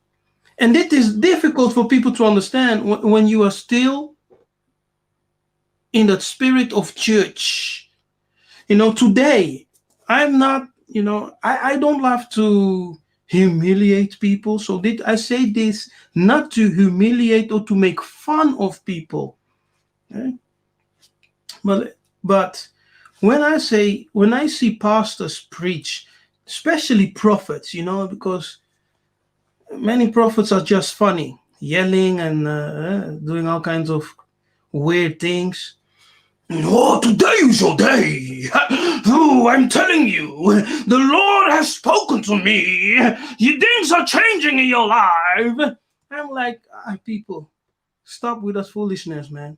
And it is difficult for people to understand when you are still in that spirit of church. Today, I'm not, I don't have to humiliate people. So I say this not to humiliate or to make fun of people. Okay? But when I see pastors preach, especially prophets, because many prophets are just funny, yelling and doing all kinds of weird things. Oh, today is your day. Oh, I'm telling you, the Lord has spoken to me. Your things are changing in your life. I'm like, people, stop with that foolishness, man.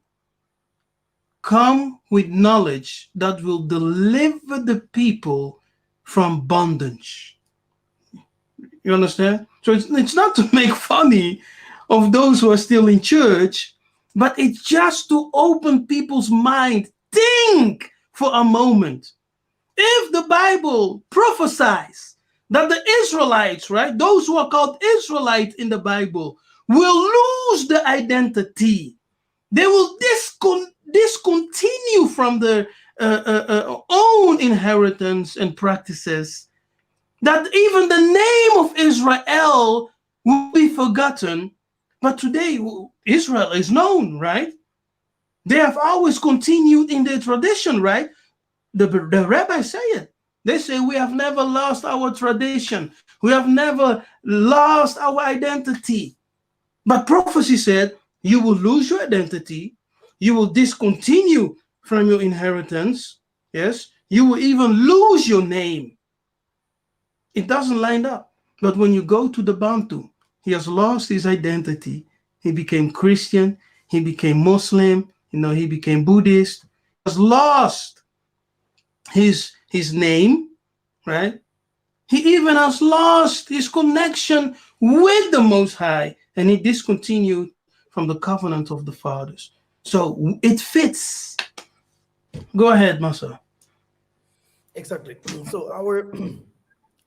Come with knowledge that will deliver the people from bondage. You understand? So it's not to make funny of those who are still in church, but it's just to open people's mind. Think for a moment. If the Bible prophesies that the Israelites, right, those who are called Israelites in the Bible, will lose the identity, they will discontinue from their own inheritance and practices, that even the name of Israel will be forgotten. But today, Israel is known, right? They have always continued in their tradition, right? The rabbis say it. They say, we have never lost our tradition. We have never lost our identity. But prophecy said, You will lose your identity. You will discontinue from your inheritance. Yes. You will even lose your name. It doesn't line up. But when you go to the Bantu, he has lost his identity. He became Christian. He became Muslim. He became Buddhist. He has lost his name, right? He even has lost his connection with the Most High, and he discontinued from the covenant of the fathers. So it fits. Go ahead, Masa. Exactly. So our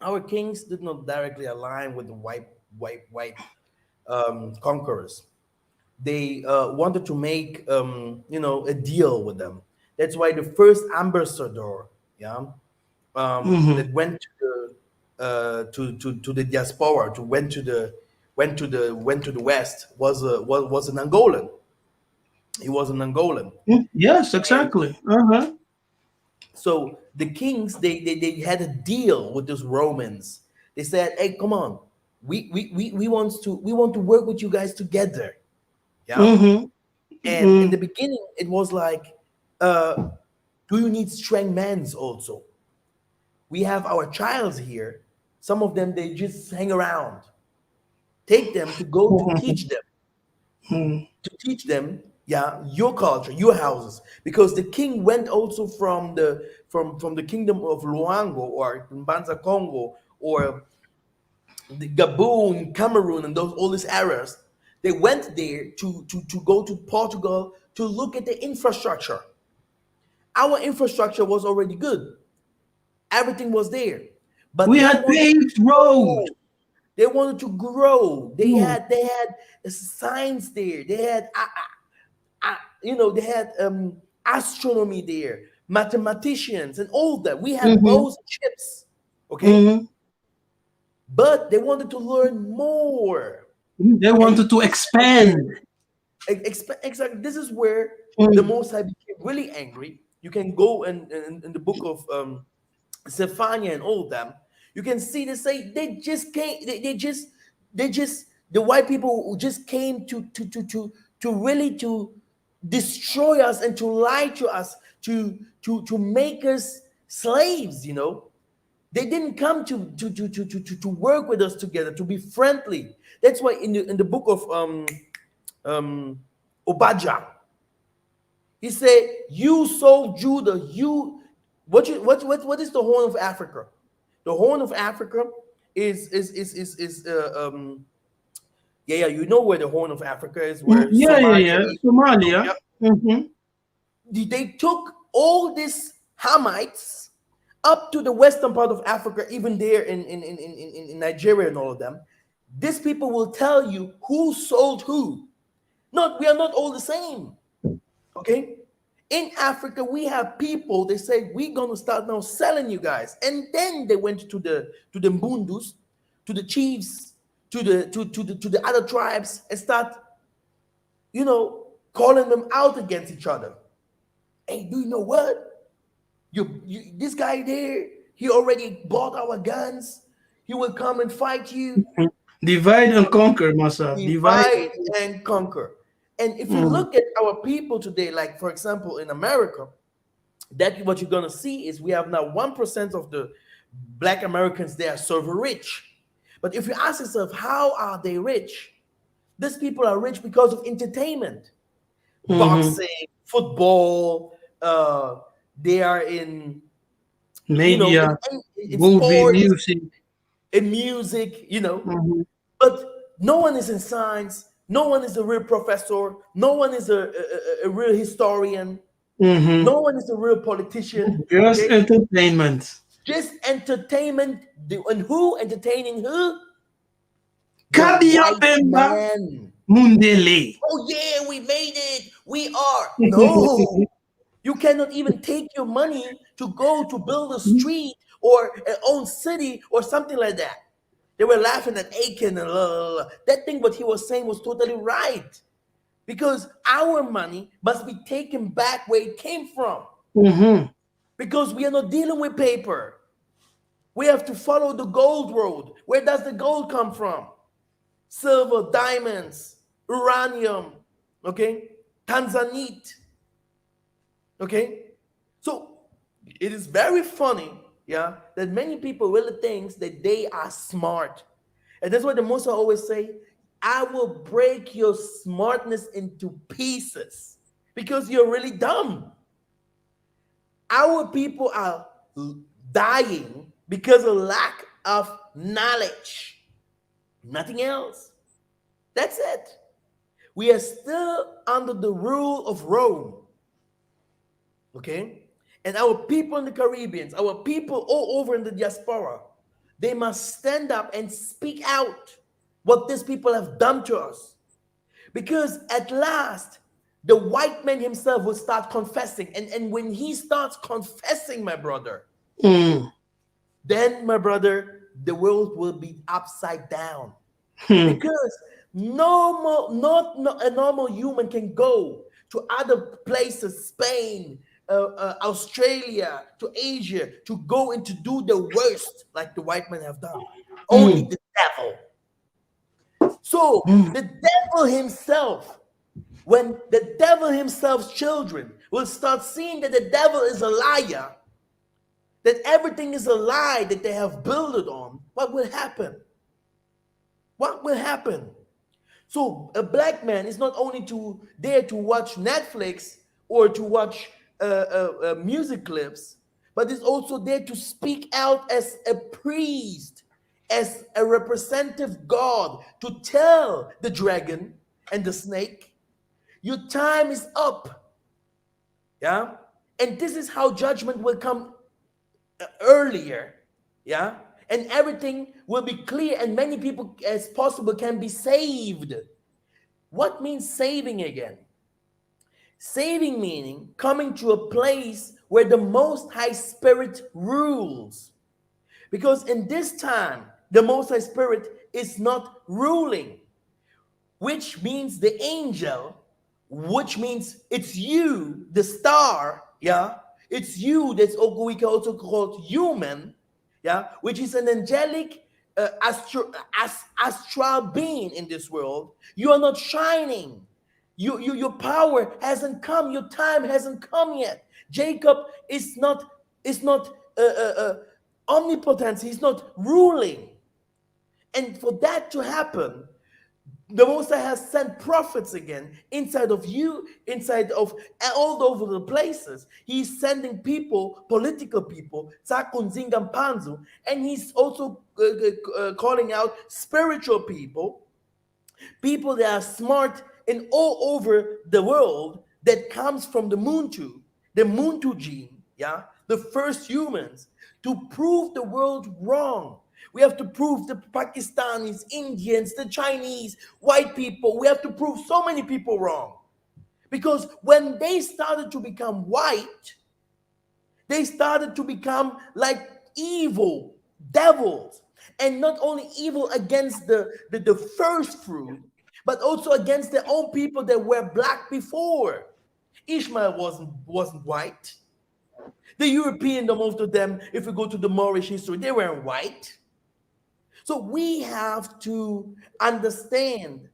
our kings did not directly align with the white conquerors. They wanted to make a deal with them. That's why the first ambassador, yeah, Mm-hmm. that went to to the diaspora, to went to the west, was an Angolan. He was an Angolan. Yes, And exactly. Uh-huh. so the kings, they had a deal with those Romans. They said, hey, come on, we want to work with you guys together. Yeah. Mm-hmm. And in Mm-hmm. the beginning, it was like, uh, do you need strong men also? We have our childs here. Some of them, they just hang around. Take them to go to teach them, yeah, your culture, your houses. Because the king went also from the kingdom of Luango or Mbanza Congo or the Gabon, Cameroon, and those all these areas. They went there to go to Portugal to look at the infrastructure. Our infrastructure was already good. Everything was there. We But they had wanted to paved road. grow. They wanted to grow. They Mm-hmm. had they had science there. They had they had astronomy there, mathematicians and all that. We had Mm-hmm. bows and ships. Okay? Mm-hmm. But they wanted to learn more. They And wanted to this is where expand. exactly, this is where the Mm-hmm. Most High became really angry. You can go in the book of Zephaniah and all of them. You can see they say they just came. They just the white people who just came to really to destroy us and to lie to us to make us slaves. They didn't come to work with us together, to be friendly. That's why in the book of um Obadja, he said, "You sold Judah. What is the Horn of Africa? The Horn of Africa is yeah, you know where the Horn of Africa is, where Yeah, yeah, Somalia yeah. is. Somalia. Yeah. Mm-hmm. They took all these Hamites up to the western part of Africa, even there in Nigeria and all of them. These people will tell you who sold who. Not We are not all the same. Okay? In Africa, we have people, they say, we're gonna start now selling you guys. And then they went to the Mbundus, to the chiefs, to the other tribes, and start, calling them out against each other. Hey, do you know what? You this guy there, he already bought our guns. He will come and fight you. Divide and conquer, Masa. Divide. Divide and conquer. And if you Mm-hmm. look at our people today, like for example in America, that what you're gonna see is we have now 1% of the black Americans there are so rich. But if you ask yourself, how are they rich? These people are rich because of entertainment, Mm-hmm. boxing, football. They are Media, in movie, sports, music. in music. Mm-hmm. But no one is in science. No one is a real professor. No one is a real historian. Mm-hmm. No one is a real politician. Just Okay, entertainment. just entertainment. And who entertaining who? The Kadia white Pemba man. Mundele. Oh yeah, we made it. We are. No, you cannot even take your money to go to build a street or an own city or something like that. They were laughing at Aiken and la, la, la. That thing what he was saying was totally right. Because our money must be taken back where it came from. Mm-hmm. Because we are not dealing with paper. We have to follow the gold road. Where does the gold come from? Silver, diamonds, uranium. Okay, Tanzanite. Okay, so it is very funny, yeah, that many people really think that they are smart, and that's why the Most High always say, "I will break your smartness into pieces because you're really dumb." Our people are dying because of lack of knowledge, nothing else. That's it. We are still under the rule of Rome, okay? And our people in the Caribbeans, our people all over in the diaspora, they must stand up and speak out what these people have done to us. Because at last, the white man himself will start confessing. And when he starts confessing, my brother, Mm. then, my brother, the world will be upside down. Hmm. Because not a normal human can go to other places, Spain, Australia, to Asia, to go and to do the worst like the white men have done. Only Mm. the devil. So Mm. the devil himself, when the devil himself's children will start seeing that the devil is a liar, that everything is a lie that they have built it on, what will happen? What will happen? So a black man is not only to there to watch Netflix or to watch music clips, but is also there to speak out as a priest, as a representative God, to tell the dragon and the snake, your time is up. Yeah, and this is how judgment will come earlier. Yeah, and everything will be clear, and many people as possible can be saved. What means saving again? Saving meaning coming to a place where the Most High Spirit rules. Because in this time, the Most High Spirit is not ruling, which means the angel, which means it's you, the star, yeah? It's you that's we can also call human, yeah? Which is an angelic astral being in this world. You are not shining. Your power hasn't come. Your time hasn't come yet. Jacob is not omnipotent. He's not ruling. And for that to happen, the Most High has sent prophets again inside of you, inside of all over the places. He's sending people, political people, Tsakunzinga Panzu, and he's also calling out spiritual people, people that are smart and all over the world that comes from the Muntu gene, yeah, the first humans, to prove the world wrong. We have to prove the Pakistanis, Indians, the Chinese, white people. We have to prove so many people wrong. Because when they started to become white, they started to become like evil devils. And not only evil against the first fruit, but also against their own people that were black before. Ishmael wasn't white. The European, the most of them, if we go to the Moorish history, they weren't white. So we have to understand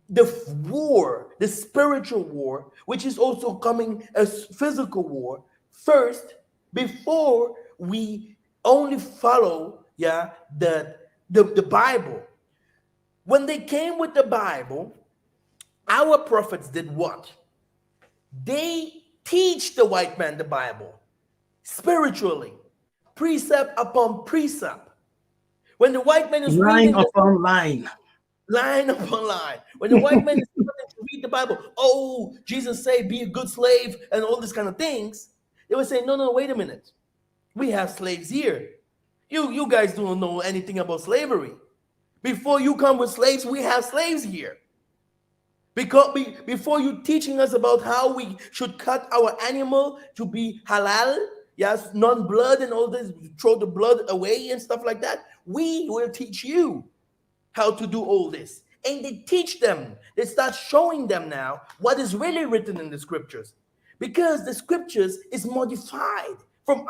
the war, the spiritual war, which is also coming as physical war first, before we only follow, yeah, the Bible. When they came with the Bible, our prophets did what? They teach the white man the Bible spiritually, precept upon precept. When the white man is Line reading the upon line. line upon line. When the white man is starting to read the Bible, oh, Jesus say, be a good slave, and all these kind of things, they would say, no, no, wait a minute. We have slaves here. You guys don't know anything about slavery. Before you come with slaves, we have slaves here. Because before you teaching us about how we should cut our animal to be halal, yes, non-blood and all this, throw the blood away and stuff like that, we will teach you how to do all this. And they teach them, they start showing them now what is really written in the scriptures. Because the scriptures is modified from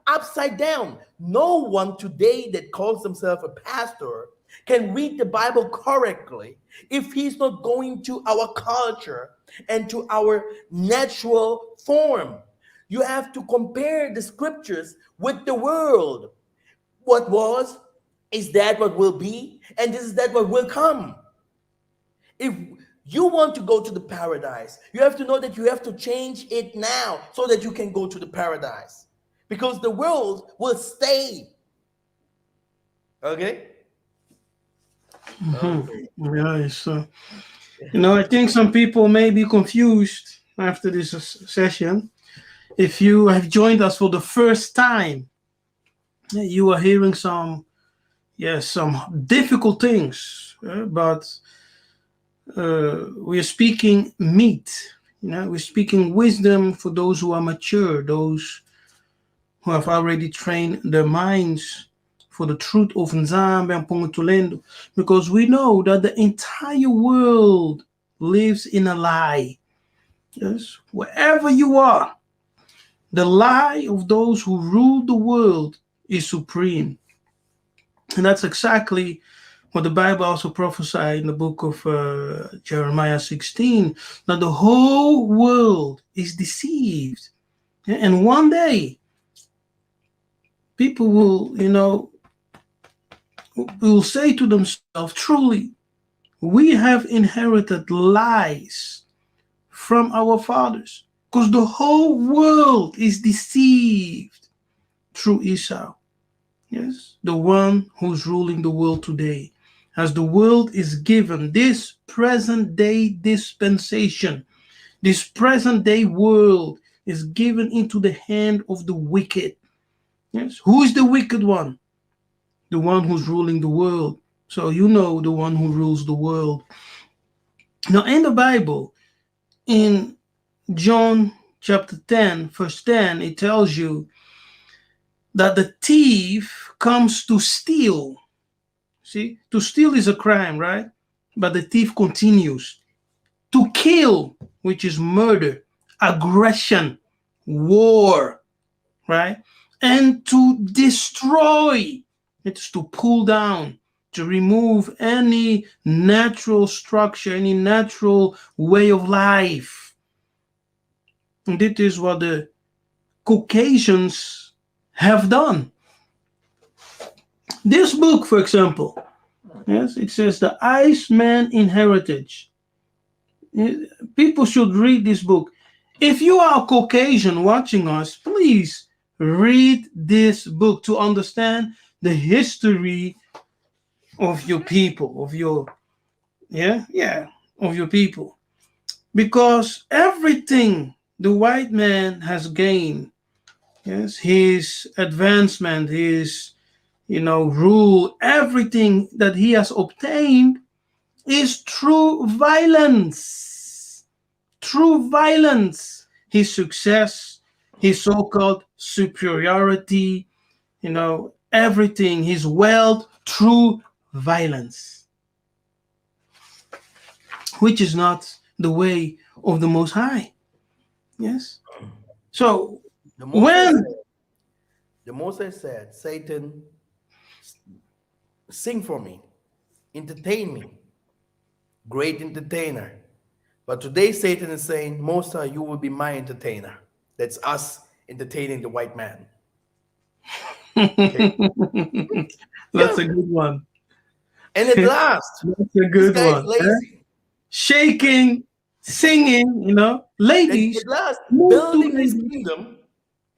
upside down. No one today that calls themselves a pastor can read the Bible correctly if he's not going to our culture and to our natural form. You have to compare the scriptures with the world. What was, is that what will be, and this is that what will come. If you want to go to the paradise, you have to know that you have to change it now so that you can go to the paradise. Because the world will stay. Okay? Okay. Yeah, I think some people may be confused after this session. If you have joined us for the first time, you are hearing some difficult things, but we are speaking meat. We're speaking wisdom for those who are mature, those who have already trained their minds for the truth of Nzambe and Pongotulendo, because we know that the entire world lives in a lie. Yes, wherever you are, the lie of those who rule the world is supreme. And that's exactly what the Bible also prophesied in the book of Jeremiah 16, that the whole world is deceived. And one day, people will say to themselves, truly, we have inherited lies from our fathers, because the whole world is deceived through Esau. Yes, the one who's ruling the world today. As the world is given this present day dispensation, this present day world is given into the hand of the wicked. Yes, who is the wicked one? The one who's ruling the world. So you know the one who rules the world. Now, in the Bible, in John chapter 10, verse 10, it tells you that the thief comes to steal. See, to steal is a crime, right? But the thief continues to kill, which is murder, aggression, war, right? And to destroy, it's to pull down, to remove any natural structure, any natural way of life. And this is what the Caucasians have done. This book, for example, yes, it says the Iceman Inheritance. People should read this book. If you are a Caucasian watching us, please read this book to understand the history of your people, of your of your people. Because everything the white man has gained, yes, his advancement, his rule, everything that he has obtained is through violence. Through violence. His success, his so-called superiority, everything, his wealth, through violence, which is not the way of the Most High. Yes. So The Moses when said, the Moses said, Satan, sing for me, entertain me, great entertainer. But today Satan is saying, Moses, you will be my entertainer. That's us entertaining the white man. Okay. that's Yeah. a good one. And at last, That's a this good guy is one. lazy. Shaking, singing, At ladies, last, move to ladies.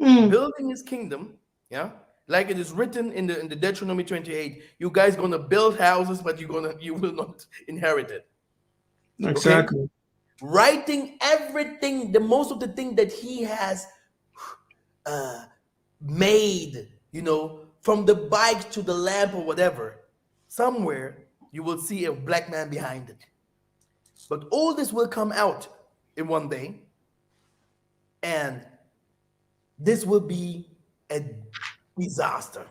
Mm, building his kingdom, yeah, like it is written in the Deuteronomy 28. You guys gonna build houses, but you will not inherit it. Okay, exactly. writing everything, the most of the thing that he has made, from the bike to the lamp or whatever, somewhere you will see a black man behind it. But all this will come out in one day, and this will be a disaster.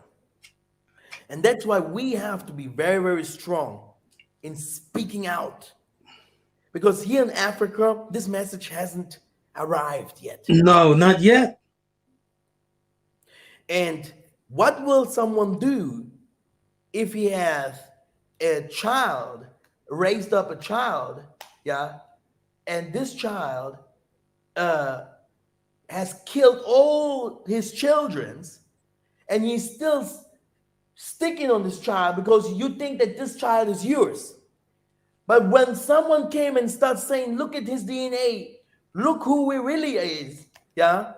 And that's why we have to be very, very strong in speaking out. Because here in Africa, this message hasn't arrived yet. No, not yet. And what will someone do if he has a child raised up a child, yeah, and this child uh, has killed all his children's, and he's still sticking on this child because you think that this child is yours. But when someone came and starts saying, look at his DNA, look who he really is, yeah,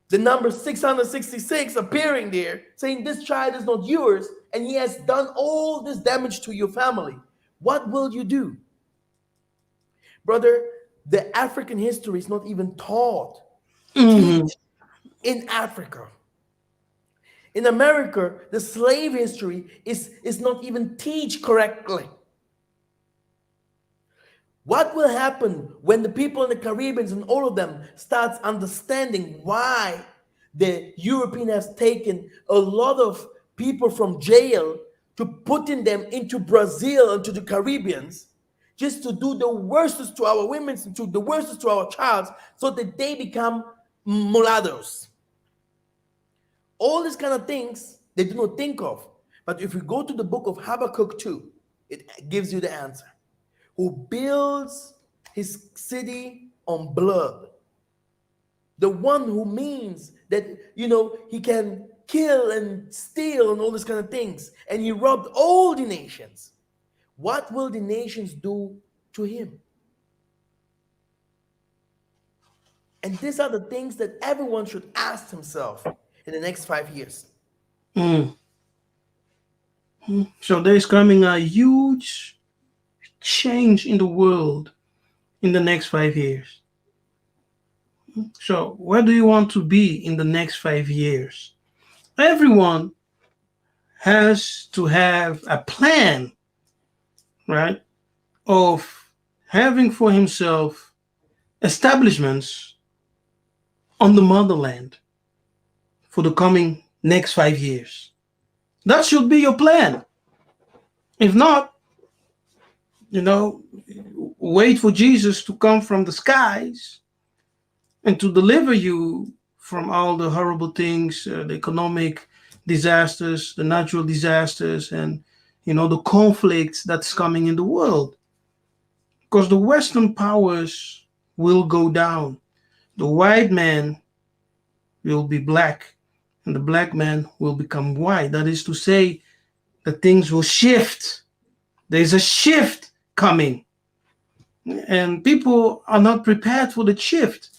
the number 666 appearing there, saying this child is not yours, and he has done all this damage to your family. What will you do? Brother, the African history is not even taught, Hmm. teach in Africa. In America, the slave history is not even teach correctly. What will happen when the people in the Caribbean and all of them starts understanding why the European has taken a lot of people from jail to putting them into Brazil and to the Caribbeans just to do the worst to our women and to the worst to our child so that they become mulattoes. All these kind of things they do not think of. But if we go to the book of Habakkuk 2, it gives you the answer. Who builds his city on blood. The one who means that, he can kill and steal and all these kind of things. And he robbed all the nations. What will the nations do to him? And these are the things that everyone should ask himself in the next 5 years. Mm. So there's coming a huge change in the world in the next 5 years. So where do you want to be in the next 5 years? Everyone has to have a plan, right, of having for himself establishments on the motherland for the coming next 5 years. That should be your plan. If not, you know, wait for Jesus to come from the skies and to deliver you from all the horrible things, the economic disasters, the natural disasters, and the conflicts that's coming in the world. Because the Western powers will go down. The white man will be black, and the black man will become white. That is to say, that things will shift. There's a shift coming, and people are not prepared for the shift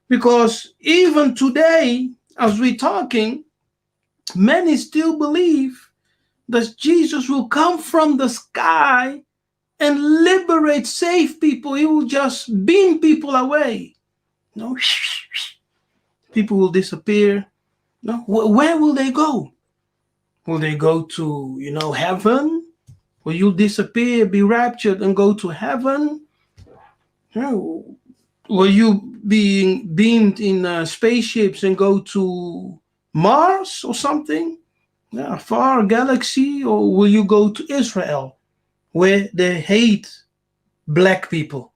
because even today, as we're talking, many still believe that Jesus will come from the sky and liberate, save people. He will just beam people away. No, people will disappear. No, where will they go? Will they go to heaven? Will you disappear, be raptured, and go to heaven? No. Will you be beamed in spaceships and go to Mars or something? Yeah, a far galaxy, or will you go to Israel, where they hate black people?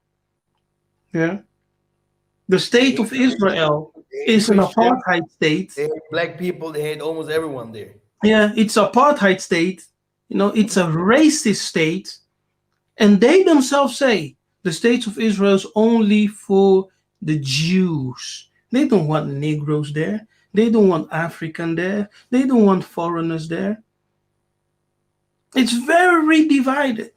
Yeah, the They state hate of Christians, Israel they hate is an Christians, apartheid state. they hate black people, they hate almost everyone there. Yeah, it's apartheid state. It's a racist state, and they themselves say the state of Israel is only for the Jews. They don't want Negroes there. They don't want African there. They don't want foreigners there. It's very divided,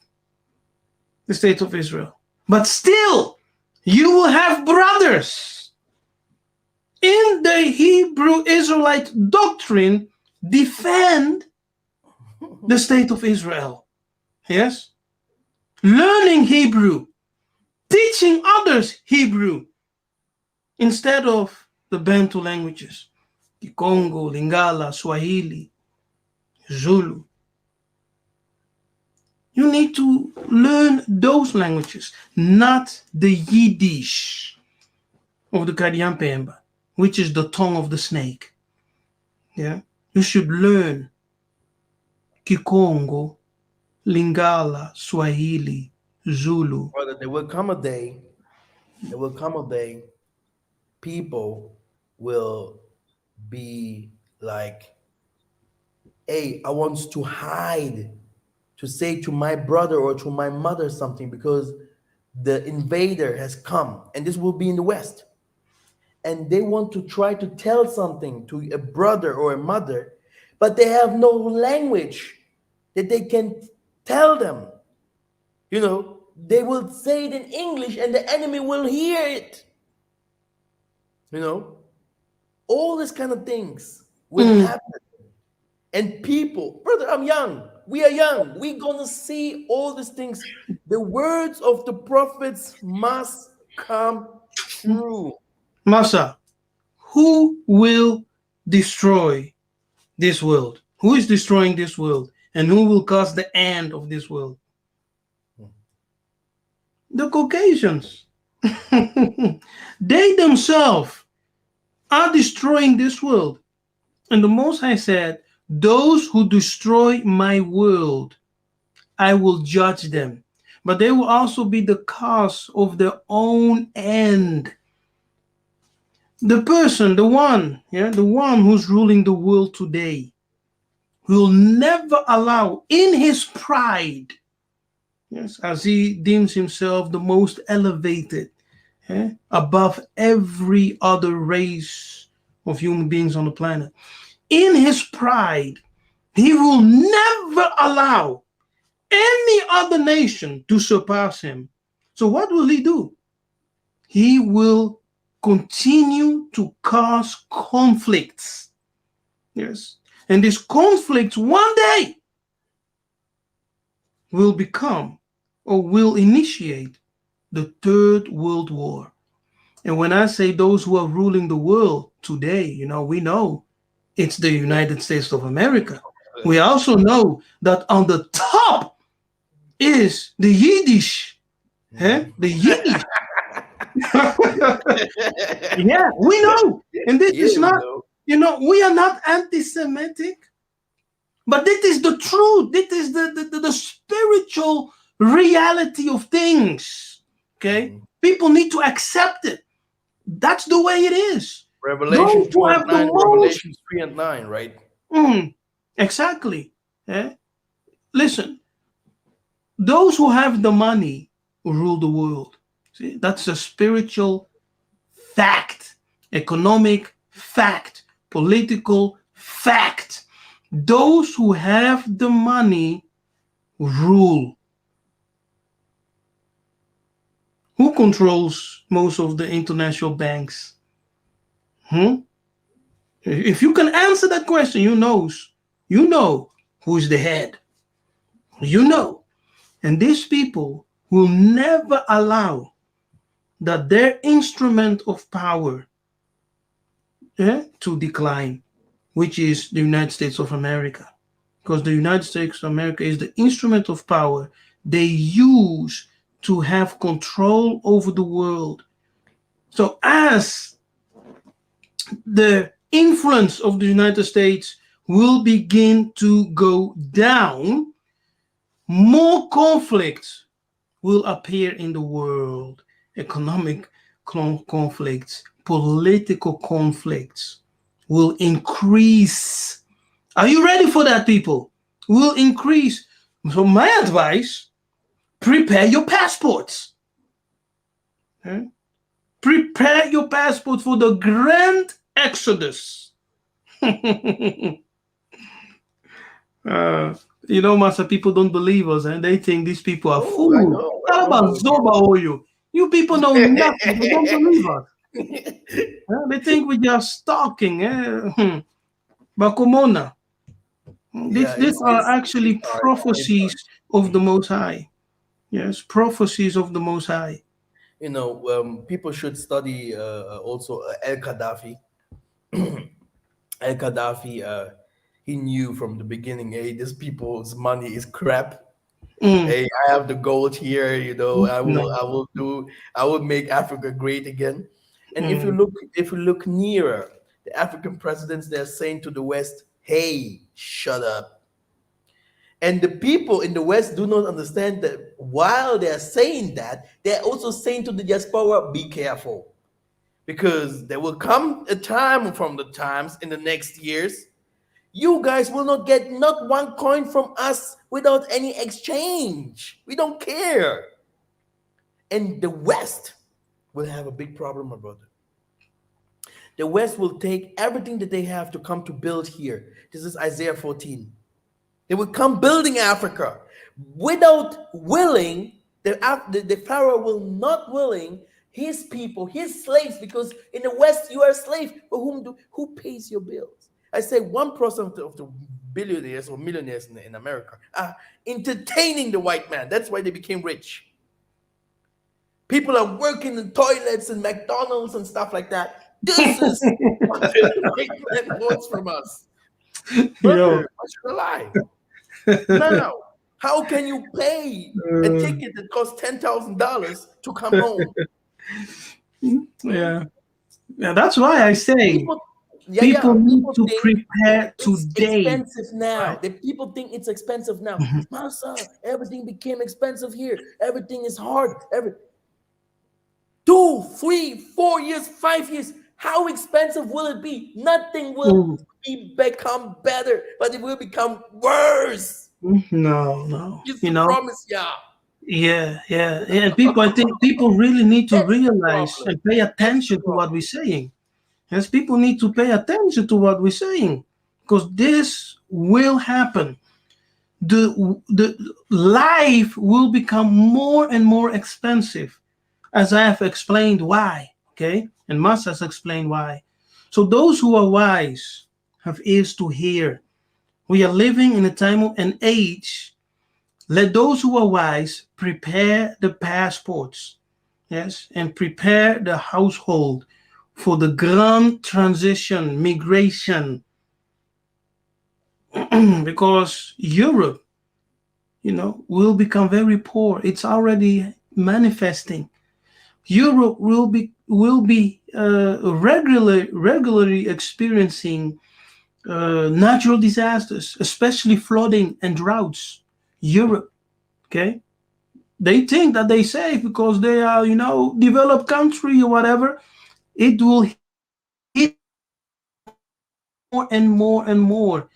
the state of Israel. But still, you will have brothers in the Hebrew Israelite doctrine defend the state of Israel. Yes? Learning Hebrew, teaching others Hebrew instead of the Bantu languages, the Congo, Lingala, Swahili, Zulu. You need to learn those languages, not the Yiddish of the Kadiampemba, which is the tongue of the snake. Yeah, you should learn Kikongo, Lingala, Swahili, Zulu. Brother, there will come a day, people will be like, hey, I want to hide to say to my brother or to my mother something because the invader has come, and this will be in the West, and they want to try to tell something to a brother or a mother, but they have no language that they can tell them. They will say it in English and the enemy will hear it. You know, all these kind of things will Mm. happen. And people, brother, I'm young. We are young. We're going to see all these things. The words of the prophets must come true. Masa, who will destroy this world? Who is destroying this world? And who will cause the end of this world? The Caucasians. They themselves are destroying this world. And the Most High said, those who destroy my world, I will judge them. But they will also be the cause of their own end. The person, the one who's ruling the world today, will never allow in his pride, yes, as he deems himself the most elevated, above every other race of human beings on the planet. In his pride, he will never allow any other nation to surpass him. So what will he do? He will continue to cause conflicts. Yes. And these conflicts one day will become or will initiate the Third World War. And when I say those who are ruling the world today, we know it's the United States of America. We also know that on the top is the Yiddish. The Yiddish. Yeah, we know. And this Yeah, is we not, know. we are not anti Semitic, but this is the truth. This is the spiritual reality of things. Okay? Mhm. People need to accept it. That's the way it is. Those Revelation 2 who and have the 9, most. Revelation 3 and 9, right? Exactly. Listen, those who have the money rule the world. See, that's a spiritual fact, economic fact, political fact. Those who have the money rule. Who controls most of the international banks? Hmm? If you can answer that question, you know who is the head. You know. And these people will never allow that their instrument of power, to decline, which is the United States of America. Because the United States of America is the instrument of power they use to have control over the world. So, as the influence of the United States will begin to go down, more conflicts will appear in the world. Economic conflicts, political conflicts will increase. Are you ready for that, people? Will increase. So, my advice, prepare your passports. Okay? Prepare your passport for the grand exodus. uh, Master, people don't believe us and they think these people are Oh, I fools. know. I How know. about Zoba Oyo? You people know nothing. They don't believe us. They think we're just talking. Bakumona. Yeah, These are it's actually hard. It's prophecies hard. of the Most High. Yes, prophecies of the Most High. People should study also El Gaddafi. El Gaddafi, he knew from the beginning, hey, these people's money is crap. Mm, Hey, I have the gold here. no. I will make Africa great again. And Mm, if you look nearer, the African presidents, they're saying to the West, hey, shut up. And the people in the West do not understand that while they're saying that, they're also saying to the diaspora, be careful. Because there will come a time from the times in the next years, You guys will not get not one coin from us without any exchange. We don't care. And the West will have a big problem, my brother. The West will take everything that they have to come to build here. This is Isaiah 14. They will come building Africa without willing. The Pharaoh will not willing his people, his slaves, because in the West you are a slave. For who pays your bills? I say 1% of the billionaires or millionaires in America are entertaining the white man. That's why they became rich. People are working in toilets and McDonald's and stuff like that. This is what the white man wants from us. Yo, Brother, I should lie. Now, how can you pay a uh, ticket that costs $10,000 to come home? Hmm? yeah, yeah. That's why I say People, yeah, people yeah. need People to think prepare it's today. expensive now. Right? The people think it's expensive now. Mhm. Massa, everything became expensive here. Everything is hard. 2, 3, 4 years, 5 years. How expensive will it be? Nothing will Mm, become better, but it will become worse. no, no. It's You the know, promise, yeah. yeah, yeah, yeah. And people, I think people really need to That's the realize problem. and pay That's the attention to what we're problem. saying. Yes, people need to pay attention to what we're saying because this will happen. The life will become more and more expensive, as I have explained why. Okay, and Mas has explained why. So those who are wise have ears to hear. We are living in a time of an age. Let those who are wise prepare the passports, yes, and prepare the household for the grand transition, migration, because Europe, will become very poor. It's already manifesting. Europe will be regularly experiencing natural disasters, especially flooding and droughts. Europe, okay, they think that they safe because they are developed country or whatever. It will hit more and more and more.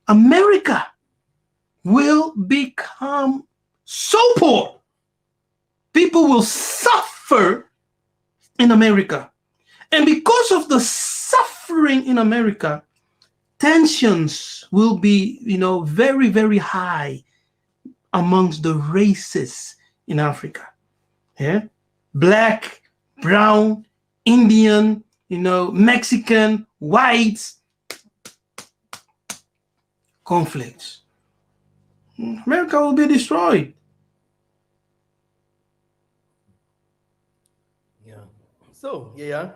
America will become so poor. People will suffer in America. And because of the suffering in America, tensions will be, very, very high amongst the races in Africa. Yeah. Black, brown, Indian, Mexican, whites, conflicts. America will be destroyed. Yeah. So, yeah,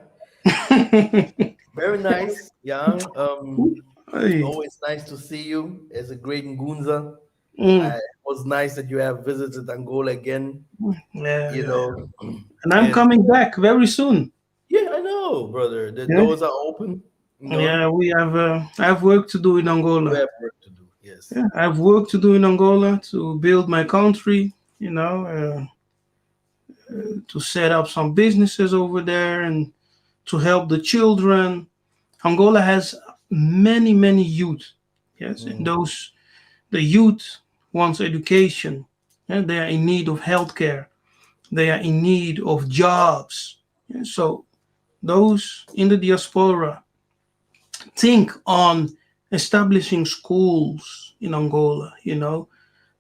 very nice. Yeah. Hey. Always nice to see you as a great Ngunza. Mm. It was nice that you have visited Angola again, Yeah, you yeah. know. And I'm And coming back very soon. yeah, I know, brother. The Yeah. doors are open, you know. Yeah, we have. I have work to do in You Angola. have work to do. Yes. Yeah, I have work to do in Angola to build my country. To set up some businesses over there and to help the children. Angola has many, many youth. Yes, and Mm. the youth wants education. And they are in need of healthcare. They are in need of jobs. Yeah, so those in the diaspora think on establishing schools in Angola,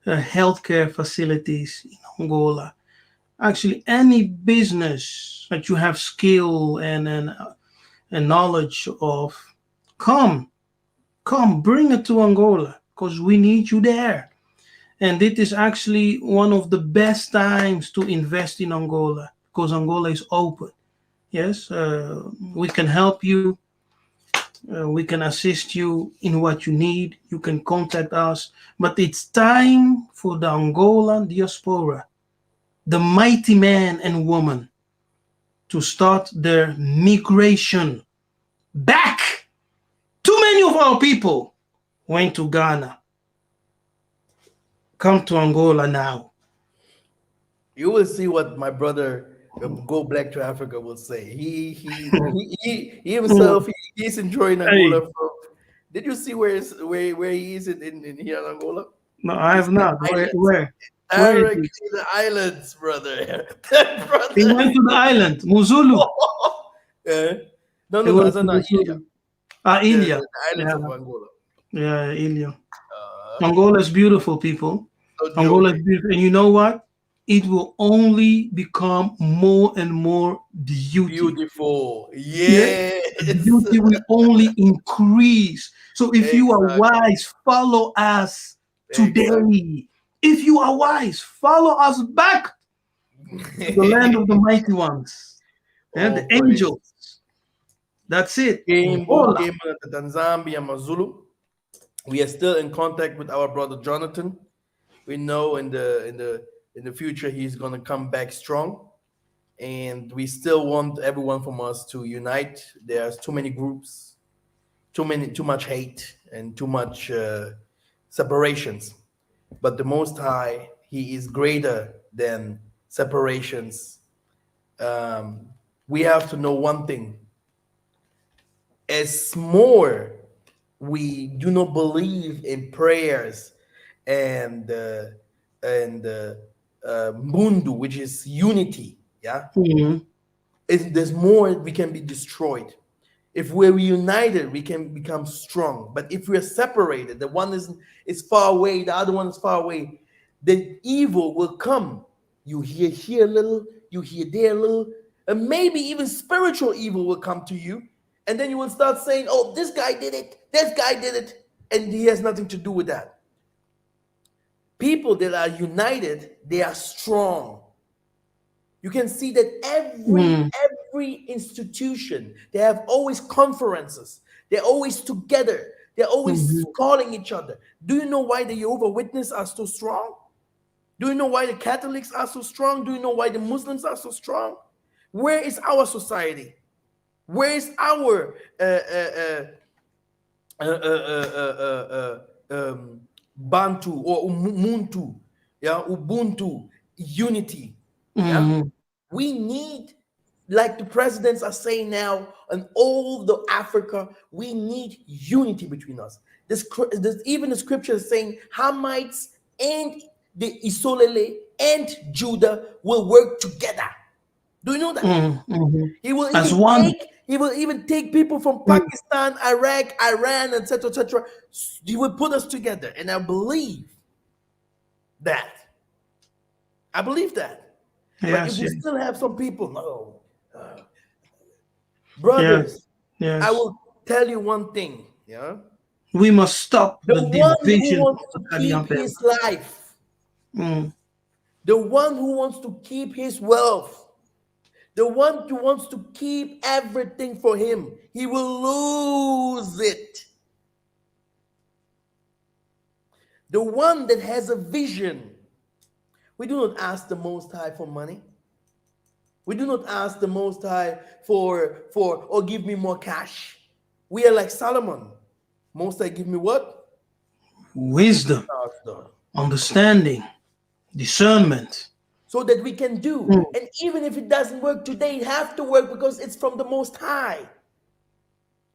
healthcare facilities in Angola. Actually, any business that you have skill and knowledge of, come, come, bring it to Angola because we need you there. And it is actually one of the best times to invest in Angola because Angola is open. Yes, we can help you. We can assist you in what you need. You can contact us. But it's time for the Angolan diaspora, the mighty man and woman, to start their migration back. Too many of our people went to Ghana. Come to Angola now. You will see what my brother go black to Africa will say. He himself he's enjoying Hey, Angola Did you see where he is in here in Angola? No, I He's have in the not. Where? islands. Where? Where is Directly it? the islands, brother. That He brother. went to the island, Muzulu. Eh? No, He no, no. I went said to not India. Muzulu. Ah, The, India. the, the islands Yeah, of Angola. yeah, India. Uh, Angola is beautiful, people. no Angola is joking. beautiful, and you know what? It will only become more and more beauty. Beautiful. Yeah, the Yes. beauty will only increase. So if you are Exactly. wise, follow us Exactly. today. If you are wise, follow us back to the land of the mighty ones and the All angels. praises. That's it. Kimbo, Hola. Kimbo, Tanzania, Mazulu. We are still in contact with our brother Jonathan. We know in the future he's gonna come back strong, and we still want everyone from us to unite. There's too many groups, too much hate, and too much separations. But the Most High, He is greater than separations. We have to know one thing: as more we do not believe in prayers and mundu, which is unity, yeah, Mhm. there's more we can be destroyed. If we're united, we can become strong. But if we're separated, the one is far away, the other one is far away, the evil will come. You hear here a little, you hear there a little, and maybe even spiritual evil will come to you. And then you will start saying, oh, this guy did it, this guy did it, and he has nothing to do with that. People that are united, they are strong. You can see that Mhm. every institution, they have always conferences. They're always together. They're always Mhm. calling each other. Do you know why the Jehovah Witnesses are so strong? Do you know why the Catholics are so strong? Do you know why the Muslims are so strong? Where is our society? Where is our Bantu or Umuntu, yeah, Ubuntu, unity, yeah? Mhm. We need, like the presidents are saying now, and all the Africa, we need unity between us. This even the scripture is saying Hamites and the Isolele and Judah will work together. Do you know that? Mhm. Mhm. He will As even one. take he will even take people from Mm. Pakistan, Iraq, Iran, etc., etc. He will put us together, and I believe that. I believe that. But if Yes, we yes, still have some people, no, yes, brothers, I yes. will tell you one thing. Yeah, We must stop the the one who division wants of to the keep Kadiampem. his life, Mm. the one who wants to keep his wealth, the one who wants to keep everything for him, he will lose it. The one that has a vision. We do not ask the Most High for money. We do not ask the Most High for or give me more cash. We are like Solomon. Most High, give me what? Wisdom, Wisdom. understanding, discernment. So that we can do. Mm. And even if it doesn't work today, it have to work because it's from the Most High.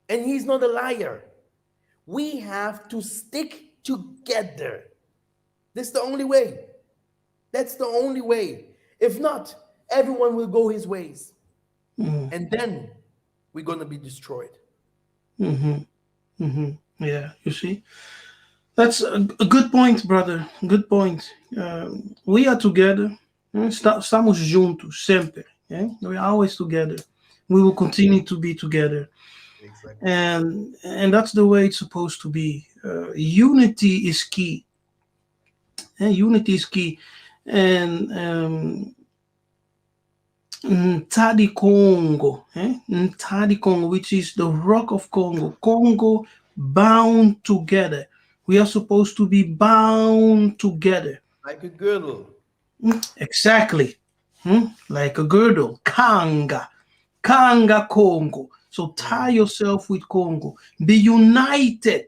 And He's not a liar. We have to stick together. This is the only way. That's the only way. If not, everyone will go his ways. Mm. And then we're going to be destroyed. Hmm. Hmm. Yeah, you see, that's a good point, brother. Good point. We are together. Estamos juntos sempre. Yeah? We are always together. We will continue to be together, Exactly. and that's the way it's supposed to be. Unity is key. Unity is key, and Ntadi Congo, Ntadi Congo, which is the rock of Congo. Congo bound together. We are supposed to be bound together. Like a girdle. Exactly. Like a girdle. Kanga. Kanga Congo. So tie Mm. yourself with Congo. Be united,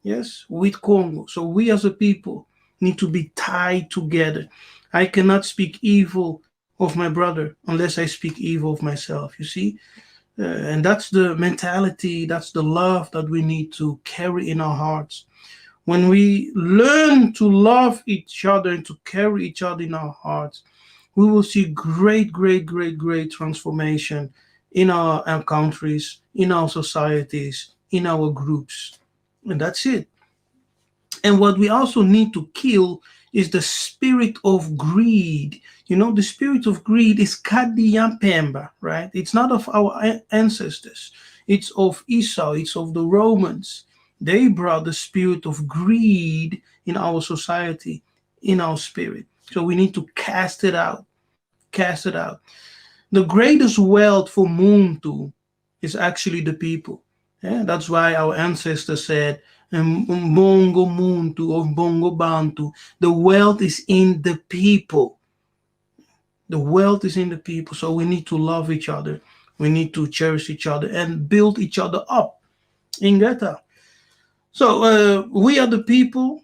yes, with Congo. So we as a people need to be tied together. I cannot speak evil of my brother unless I speak evil of myself. You see, And that's the mentality, that's the love that we need to carry in our hearts. When we learn to love each other and to carry each other in our hearts, we will see great, great, great, great transformation in our countries, in our societies, in our groups. And that's it. And what we also need to kill is the spirit of greed. You know, the spirit of greed is Kadiyampemba, right? It's not of our ancestors, it's of Esau, it's of the Romans. They brought the spirit of greed in our society, in our spirit. So we need to cast it out, cast it out. The greatest wealth for Muntu is actually the people. Yeah, that's why our ancestors said, Mbongo Muntu or Mbongo Bantu. The wealth is in the people. The wealth is in the people. So we need to love each other. We need to cherish each other and build each other up. Ingeta. So we are the people.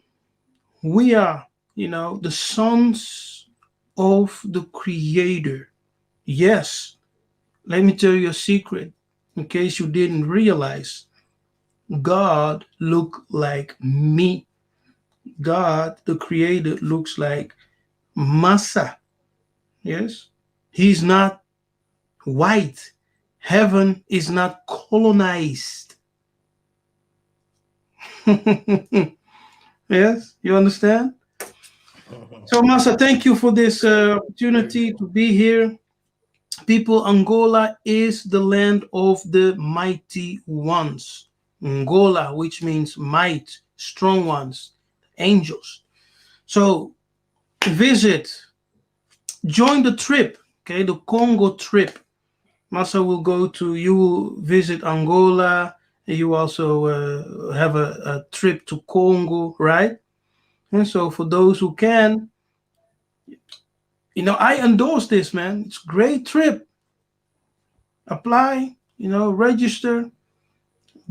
We are, the sons of the Creator. Yes, let me tell you a secret in case you didn't realize. God look like me. God, the creator, looks like Massa. Yes. He's not white. Heaven is not colonized. Yes, you understand? So, Massa, thank you for this Very opportunity good. to be here. People, Angola is the land of the mighty ones. Angola, which means might, strong ones, angels. So visit, join the trip, okay, the Congo trip. Massa will go to, you will visit Angola, and you also have a trip to Congo, right? And so for those who can, I endorse this, man. It's a great trip. Apply, register,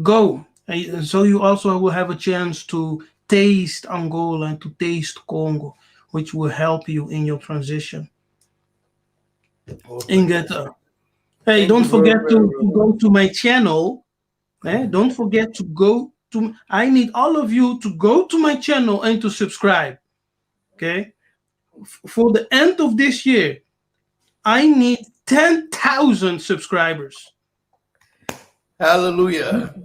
go. And so you also will have a chance to taste Angola and to taste Congo, which will help you in your transition. All praises. Ingeta. Hey, Thank don't you very, forget very, to very much. go to my channel. Don't forget to go to. I need all of you to go to my channel and to subscribe. Okay. For the end of this year, I need 10,000 subscribers. Hallelujah.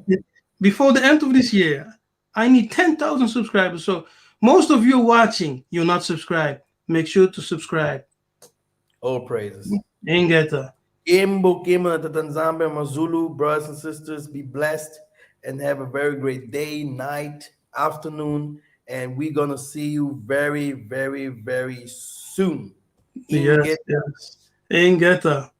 Before the end of this year, I need 10,000 subscribers. So most of you watching, you're not subscribed. Make sure to subscribe. All praises. Ingeta. Imbo Kima Tatanzambe Mazulu, brothers and sisters, be blessed and have a very great day, night, afternoon. And we're gonna see you very, very, very soon. Yes, Inget yes. Ingeta.